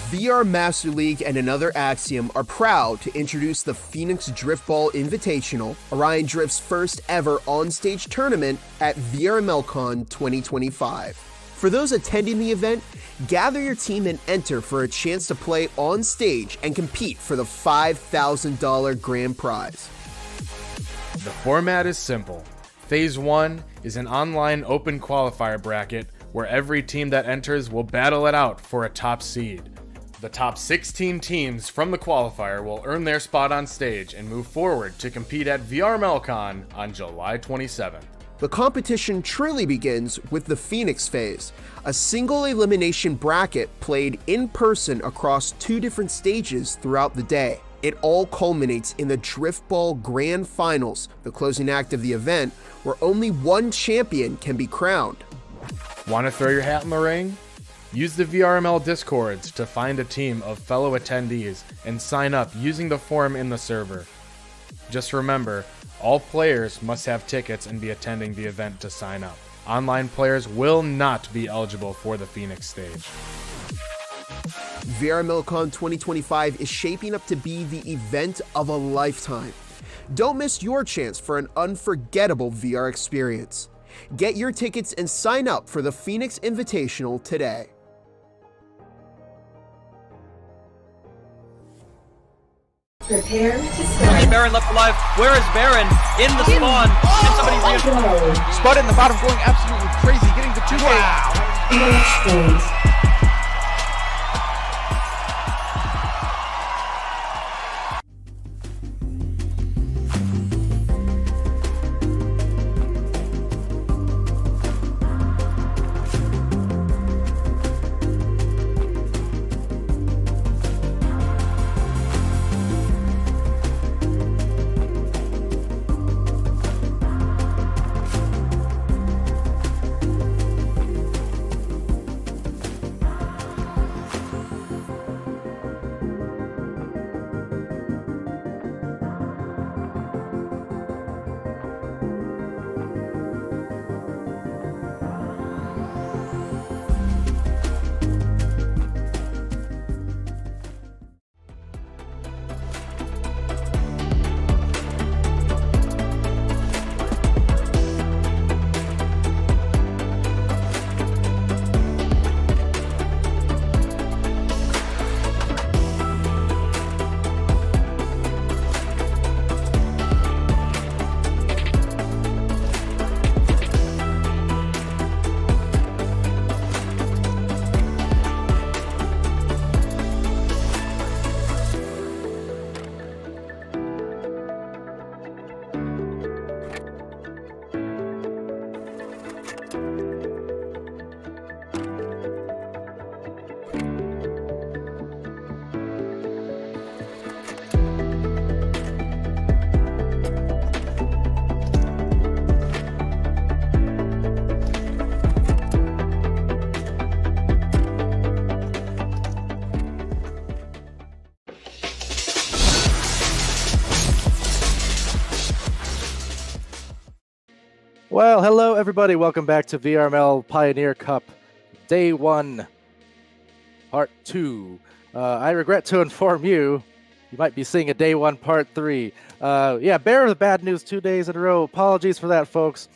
VR Master League and Another Axiom are proud to introduce the Phoenix Drift Ball Invitational, Orion Drift's first ever on-stage tournament at VRMLCon 2025. For those attending the event, gather your team and enter for a chance to play on stage and compete for the $5,000 grand prize. The format is simple. Phase 1 is an online open qualifier bracket where every team that enters will battle it out for a top seed. The top 16 teams from the qualifier will earn their spot on stage and move forward to compete at VRMLCon on July 27th. The competition truly begins with the Phoenix phase, a single elimination bracket played in person across 2 different stages throughout the day. It all culminates in the Drift Ball Grand Finals, the closing act of the event, where only one champion can be crowned. Want to throw your hat in the ring? Use the VRML Discords to find a team of fellow attendees and sign up using the form in the server. Just remember, all players must have tickets and be attending the event to sign up. Online players will not be eligible for the Phoenix stage. VRMLCon 2025 is shaping up to be the event of a lifetime. Don't miss your chance for an unforgettable VR experience. Get your tickets and sign up for the Phoenix Invitational today. Prepare to start. Baron left alive. Where is Baron? In the spawn. Can somebody Go. Spud in the bottom going absolutely crazy, getting the 2-way. Match point. Well, hello everybody. Welcome back to VRML Pioneer Cup Day 1, Part 2. I regret to inform you, you might be seeing a Day 1, Part 3. Bear with the bad news 2 days in a row. Apologies for that, folks.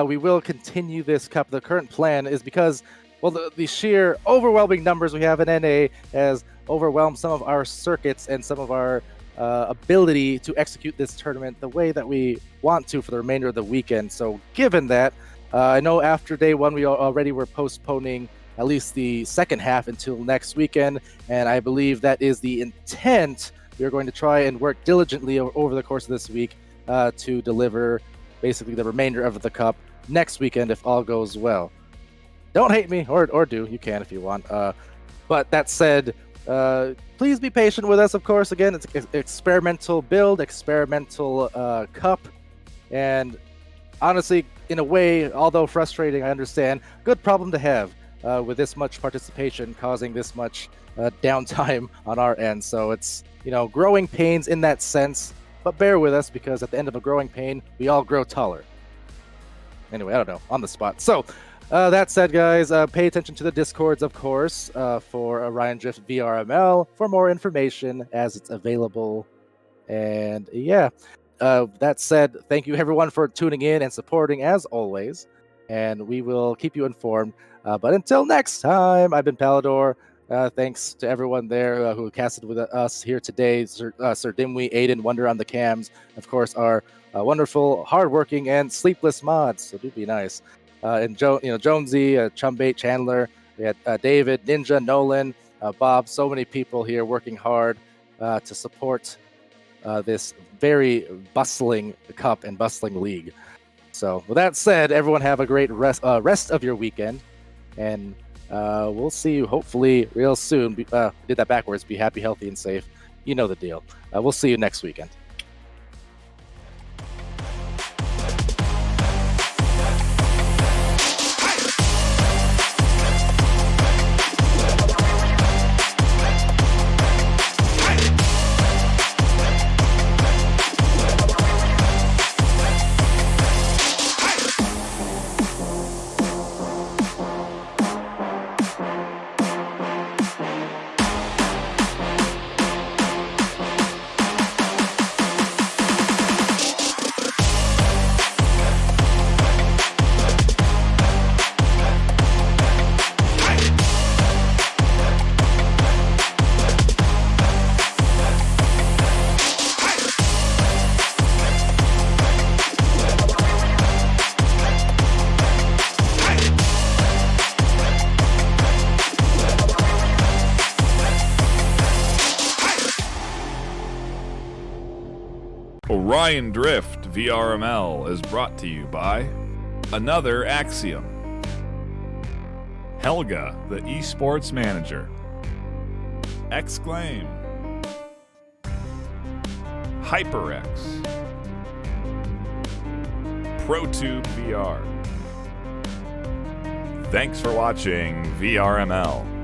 We will continue this cup. The current plan is because, well, the sheer overwhelming numbers we have in NA has overwhelmed some of our circuits and some of our ability to execute this tournament the way that we want to for the remainder of the weekend. So given that, I know after Day 1 we already were postponing at least the second half until next weekend, and I believe that is the intent. We are going to try and work diligently over the course of this week to deliver basically the remainder of the cup next weekend if all goes well. Don't hate me, or do, you can if you want. But that said, please be patient with us, of course. Again, it's an experimental build, experimental cup, and honestly, in a way, although frustrating, I understand, good problem to have with this much participation causing this much downtime on our end. So it's, growing pains in that sense, but bear with us because at the end of a growing pain, we all grow taller. Anyway, I don't know, on the spot. So That said, guys, pay attention to the Discords, of course, for Orion Drift VRML for more information as it's available. And yeah, that said, thank you everyone for tuning in and supporting as always. And we will keep you informed. But until next time, I've been Palador. Thanks to everyone there who casted with us here today. Sir Dimwee, Aiden, Wonder on the cams. Of course, our wonderful, hardworking, and sleepless mods. So do be nice. And Jonesy, Chumbait, Chandler, we had David, Ninja, Nolan, Bob, so many people here working hard to support this very bustling cup and bustling league. So with that said, everyone have a great rest of your weekend, and we'll see you hopefully real soon. Did that backwards. Be happy, healthy, and safe. You know the deal. We'll see you next weekend. Orion Drift VRML is brought to you by Another Axiom, Helga, the esports manager, Exclaim, HyperX, ProTube VR. Thanks for watching VRML.